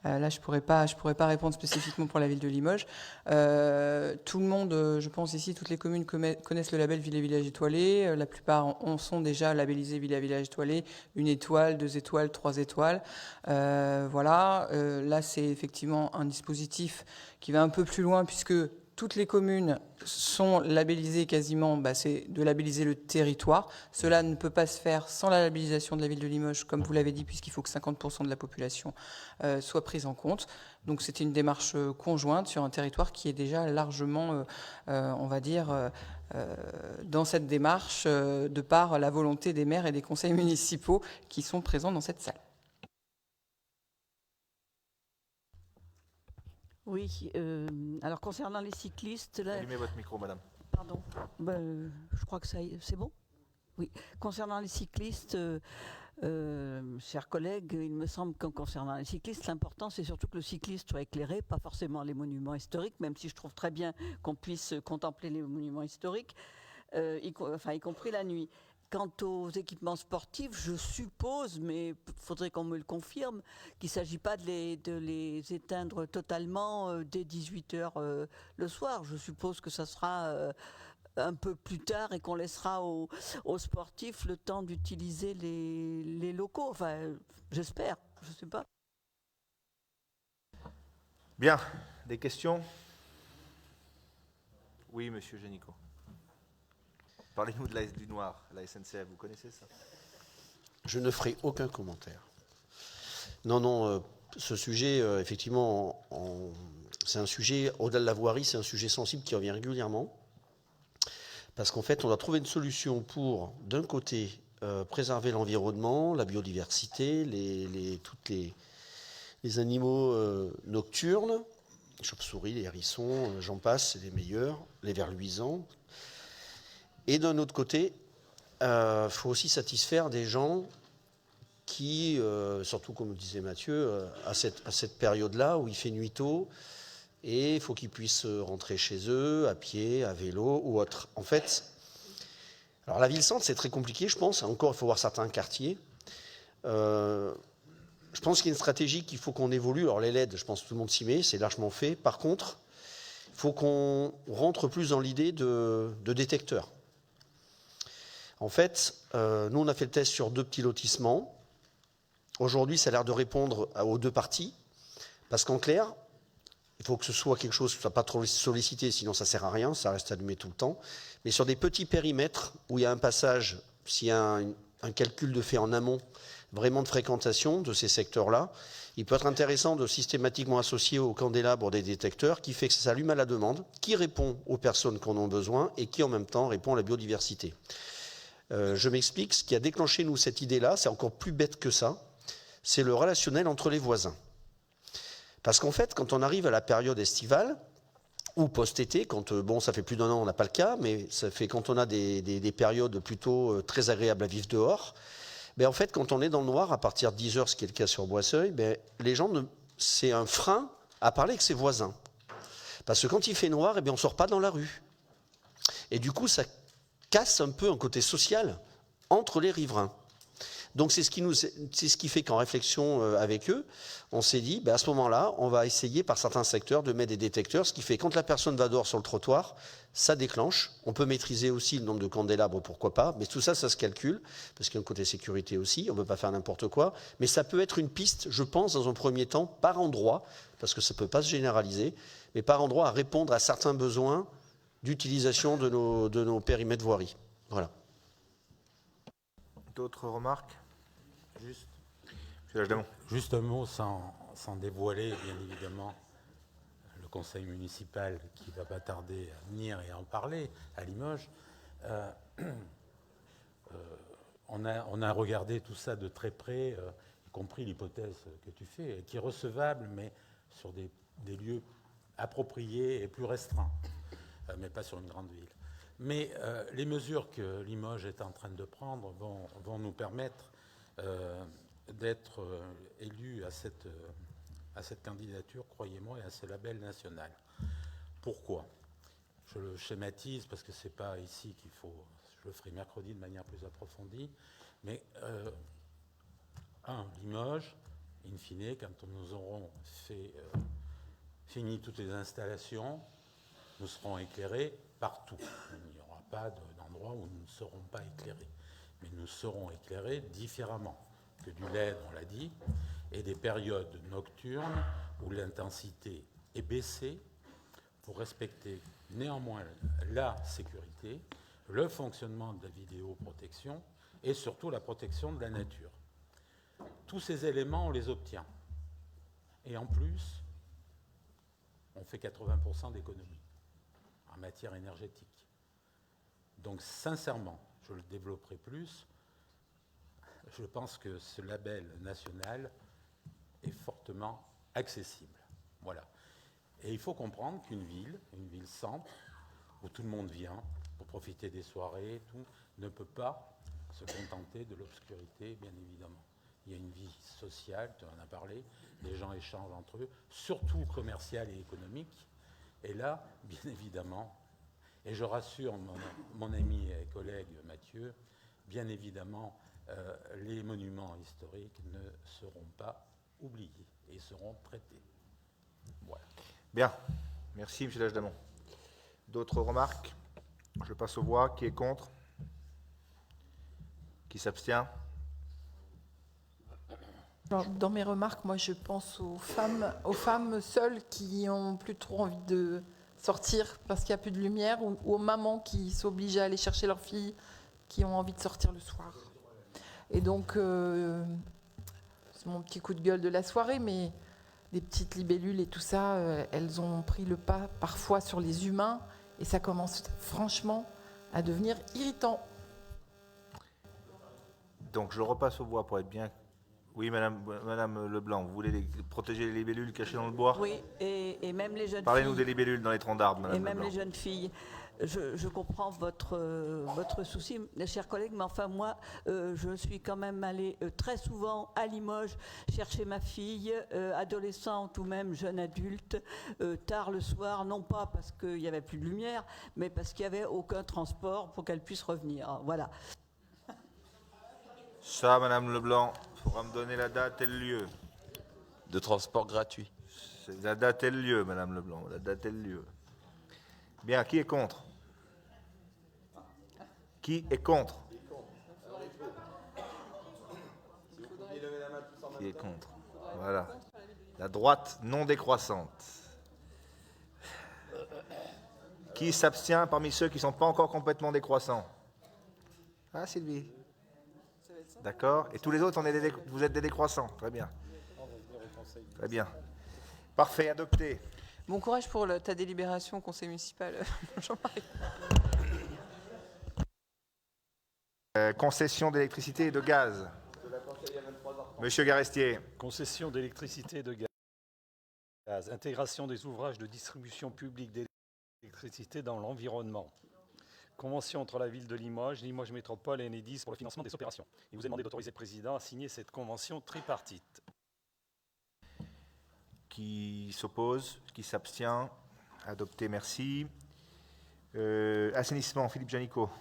Là, je pourrais pas répondre spécifiquement pour la ville de Limoges. Tout le monde, je pense ici, toutes les communes connaissent le label Ville et Village étoilé. La plupart en sont déjà labellisés Ville et Village étoilé, 1 étoile, 2 étoiles, 3 étoiles. Voilà. Là, c'est effectivement un dispositif qui va un peu plus loin, puisque toutes les communes sont labellisées quasiment, c'est de labelliser le territoire. Cela ne peut pas se faire sans la labellisation de la ville de Limoges, comme vous l'avez dit, puisqu'il faut que 50% de la population soit prise en compte. Donc c'était une démarche conjointe sur un territoire qui est déjà largement, on va dire, dans cette démarche, de par la volonté des maires et des conseils municipaux qui sont présents dans cette salle. Oui, alors concernant les cyclistes... Là... Allumez votre micro, madame. Pardon, je crois que c'est bon. Oui, concernant les cyclistes, chers collègues, il me semble qu'en concernant les cyclistes, l'important c'est surtout que le cycliste soit éclairé, pas forcément les monuments historiques, même si je trouve très bien qu'on puisse contempler les monuments historiques, y compris la nuit. Quant aux équipements sportifs, je suppose, mais il faudrait qu'on me le confirme, qu'il ne s'agit pas de les éteindre totalement dès 18h le soir. Je suppose que ça sera un peu plus tard et qu'on laissera aux sportifs le temps d'utiliser les locaux. Enfin, j'espère, je ne sais pas. Bien, des questions? Oui, monsieur Génicaud. Parlez-nous du noir, la SNCF, vous connaissez ça? Je ne ferai aucun commentaire. Non, ce sujet, effectivement, c'est un sujet, au-delà de la voirie, c'est un sujet sensible qui revient régulièrement. Parce qu'en fait, on doit trouver une solution pour, d'un côté, préserver l'environnement, la biodiversité, tous les animaux nocturnes, les chauves-souris, les hérissons, j'en passe, c'est les meilleurs, les vers luisants. Et d'un autre côté, il faut aussi satisfaire des gens qui, surtout comme disait Mathieu, à cette période-là où il fait nuit tôt, et il faut qu'ils puissent rentrer chez eux, à pied, à vélo ou autre. En fait, alors la ville-centre, c'est très compliqué, je pense. Encore, il faut voir certains quartiers. Je pense qu'il y a une stratégie qu'il faut qu'on évolue. Alors les LED, je pense que tout le monde s'y met, c'est largement fait. Par contre, il faut qu'on rentre plus dans l'idée de détecteurs. En fait, nous, on a fait le test sur 2 petits lotissements. Aujourd'hui, ça a l'air de répondre aux 2 parties. Parce qu'en clair, il faut que ce soit quelque chose qui ne soit pas trop sollicité, sinon ça ne sert à rien, ça reste allumé tout le temps. Mais sur des petits périmètres où il y a un passage, s'il y a un calcul de fait en amont, vraiment de fréquentation de ces secteurs-là, il peut être intéressant de systématiquement associer au candélabre des détecteurs qui fait que ça s'allume à la demande, qui répond aux personnes qui en ont besoin et qui en même temps répond à la biodiversité. Je m'explique, ce qui a déclenché nous cette idée-là, c'est encore plus bête que ça, c'est le relationnel entre les voisins. Parce qu'en fait, quand on arrive à la période estivale, ou post-été, quand, ça fait plus d'1 an, on n'a pas le cas, mais ça fait quand on a des périodes plutôt très agréables à vivre dehors, en fait, quand on est dans le noir, à partir de 10h, ce qui est le cas sur Boisseuil, les gens, c'est un frein à parler avec ses voisins. Parce que quand il fait noir, on ne sort pas dans la rue. Et du coup, ça casse un peu un côté social entre les riverains. Donc c'est ce qui fait qu'en réflexion avec eux, on s'est dit, à ce moment-là, on va essayer par certains secteurs de mettre des détecteurs, ce qui fait que quand la personne va dehors sur le trottoir, ça déclenche. On peut maîtriser aussi le nombre de candélabres, pourquoi pas, mais tout ça, ça se calcule, parce qu'il y a un côté sécurité aussi, on ne peut pas faire n'importe quoi, mais ça peut être une piste, je pense, dans un premier temps, par endroit, parce que ça ne peut pas se généraliser, mais par endroit à répondre à certains besoins d'utilisation de nos périmètres voirie. Voilà. D'autres remarques? Juste un mot sans dévoiler, bien évidemment, le conseil municipal qui ne va pas tarder à venir et à en parler à Limoges. On a regardé tout ça de très près, y compris l'hypothèse que tu fais, qui est recevable, mais sur des lieux appropriés et plus restreints, mais pas sur une grande ville. Mais les mesures que Limoges est en train de prendre vont nous permettre d'être élus à cette candidature, croyez-moi, et à ce label national. Pourquoi? Je le schématise parce que ce n'est pas ici qu'il faut... Je le ferai mercredi de manière plus approfondie. Mais, Limoges, in fine, quand nous aurons fini toutes les installations, nous serons éclairés partout. Il n'y aura pas d'endroit où nous ne serons pas éclairés. Mais nous serons éclairés différemment que du LED, on l'a dit, et des périodes nocturnes où l'intensité est baissée pour respecter néanmoins la sécurité, le fonctionnement de la vidéoprotection et surtout la protection de la nature. Tous ces éléments, on les obtient. Et en plus, on fait 80% d'économie en matière énergétique. Donc sincèrement, je le développerai plus, je pense que ce label national est fortement accessible. Voilà. Et il faut comprendre qu'une ville centre, où tout le monde vient pour profiter des soirées, tout, ne peut pas se contenter de l'obscurité, bien évidemment. Il y a une vie sociale, tu en as parlé, les gens échangent entre eux, surtout commerciale et économique. Et là, bien évidemment, et je rassure mon ami et collègue Mathieu, bien évidemment, les monuments historiques ne seront pas oubliés et seront traités. Voilà. Bien. Merci, M. Lagedamont. D'autres remarques? Je passe aux voix. Qui est contre? Qui s'abstient? Dans mes remarques, moi, je pense aux femmes seules qui ont plus trop envie de sortir parce qu'il n'y a plus de lumière, ou aux mamans qui s'obligent à aller chercher leurs filles qui ont envie de sortir le soir. Et donc, c'est mon petit coup de gueule de la soirée, mais les petites libellules et tout ça, elles ont pris le pas parfois sur les humains, et ça commence franchement à devenir irritant. Donc, je repasse aux voix pour être bien. Oui, Madame Leblanc, vous voulez protéger les libellules cachées dans le bois? Oui, et même les jeunes filles. Parlez-nous des libellules dans les troncs d'arbres, Madame Et même Leblanc. les jeunes filles. Je comprends votre souci, mes chers collègues, mais enfin moi, je suis quand même allée très souvent à Limoges chercher ma fille, adolescente ou même jeune adulte, tard le soir, non pas parce qu'il n'y avait plus de lumière, mais parce qu'il n'y avait aucun transport pour qu'elle puisse revenir. Voilà. Ça, Madame Leblanc, il faudra me donner la date et le lieu. De transport gratuit. C'est la date et le lieu, Madame Leblanc, la date et le lieu. Bien, qui est contre? Qui est contre? Qui est contre? Voilà. La droite non décroissante. Qui s'abstient parmi ceux qui ne sont pas encore complètement décroissants? Ah, Sylvie. D'accord. Et tous les autres, vous êtes des décroissants. Très bien. Très bien. Parfait, adopté. Bon courage pour ta délibération au conseil municipal, Jean-Marie. Concession d'électricité et de gaz. Monsieur Garestier. Concession d'électricité et de gaz. Intégration des ouvrages de distribution publique d'électricité dans l'environnement. Convention entre la ville de Limoges, Limoges Métropole et Enedis pour le financement des opérations. Il vous est demandé d'autoriser le président à signer cette convention tripartite. Qui s'oppose? Qui s'abstient? Adopté, merci. Assainissement, Philippe Janico.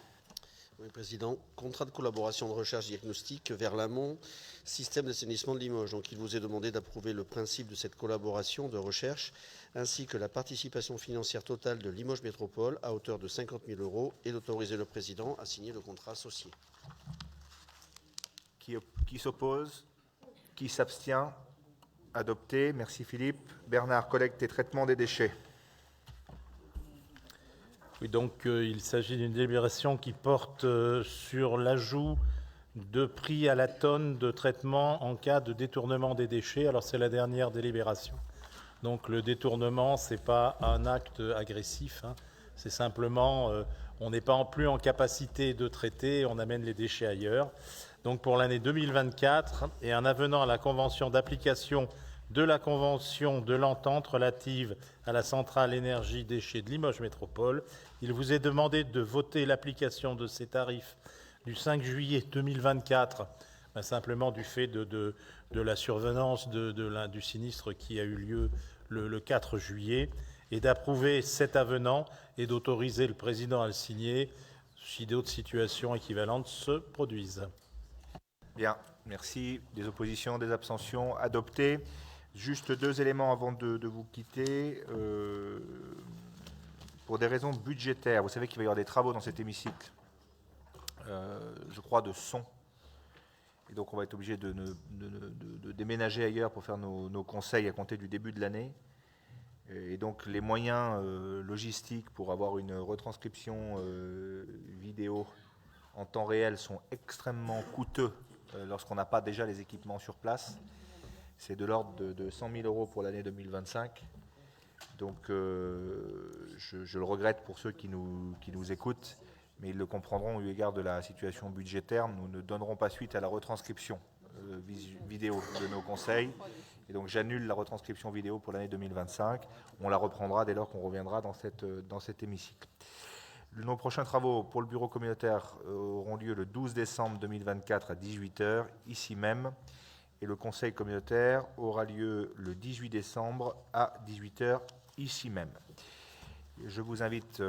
Oui, Président. Contrat de collaboration de recherche diagnostique vers l'amont, système d'assainissement de Limoges. Donc, il vous est demandé d'approuver le principe de cette collaboration de recherche, ainsi que la participation financière totale de Limoges Métropole à hauteur de 50 000 € et d'autoriser le Président à signer le contrat associé. Qui s'oppose? Qui s'abstient? Adopté, merci Philippe. Bernard, collecte et traitement des déchets. Oui, donc il s'agit d'une délibération qui porte sur l'ajout de prix à la tonne de traitement en cas de détournement des déchets. Alors c'est la dernière délibération. Donc le détournement, ce n'est pas un acte agressif, hein. C'est simplement, on n'est pas plus en capacité de traiter, on amène les déchets ailleurs. Donc pour l'année 2024, et un avenant à la convention d'application de la convention de l'entente relative à la centrale énergie déchets de Limoges Métropole, il vous est demandé de voter l'application de ces tarifs du 5 juillet 2024, simplement du fait de la survenance du sinistre qui a eu lieu le 4 juillet, et d'approuver cet avenant et d'autoriser le président à le signer si d'autres situations équivalentes se produisent. Bien, merci. Des oppositions, des abstentions, adopté. Juste deux éléments avant de vous quitter. Pour des raisons budgétaires, vous savez qu'il va y avoir des travaux dans cet hémicycle, je crois, de son. Et donc on va être obligé de déménager ailleurs pour faire nos conseils à compter du début de l'année. Et donc les moyens logistiques pour avoir une retranscription vidéo en temps réel sont extrêmement coûteux lorsqu'on n'a pas déjà les équipements sur place. C'est de l'ordre de 100 000 € pour l'année 2025. Donc je le regrette pour ceux qui nous écoutent, mais ils le comprendront eu égard de la situation budgétaire. Nous ne donnerons pas suite à la retranscription vidéo de nos conseils. Et donc j'annule la retranscription vidéo pour l'année 2025. On la reprendra dès lors qu'on reviendra dans cet hémicycle. Nos prochains travaux pour le bureau communautaire auront lieu le 12 décembre 2024 à 18 h, ici même. Et le conseil communautaire aura lieu le 18 décembre à 18 h, ici même. Je vous invite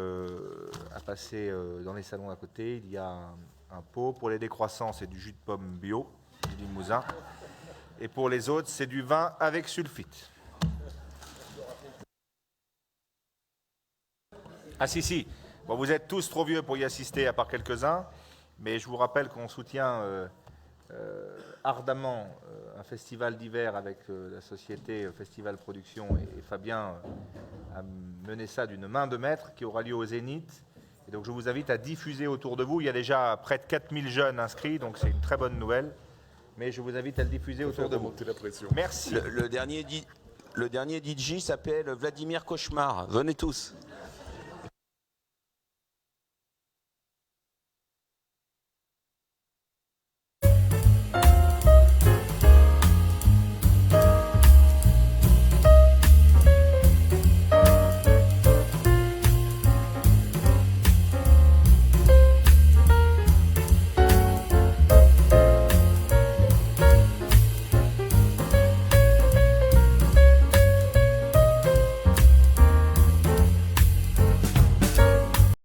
à passer dans les salons à côté. Il y a un pot. Pour les décroissants, c'est du jus de pomme bio, du Limousin. Et pour les autres, c'est du vin avec sulfite. Ah si. Bon, vous êtes tous trop vieux pour y assister, à part quelques-uns. Mais je vous rappelle qu'on soutient ardemment un festival d'hiver avec la société Festival Production et Fabien a mené ça d'une main de maître qui aura lieu au Zénith. Et donc je vous invite à diffuser autour de vous. Il y a déjà près de 4000 jeunes inscrits, donc c'est une très bonne nouvelle. Mais je vous invite à le diffuser autour de vous. Merci. Le dernier DJ s'appelle Vladimir Cauchemar. Venez tous.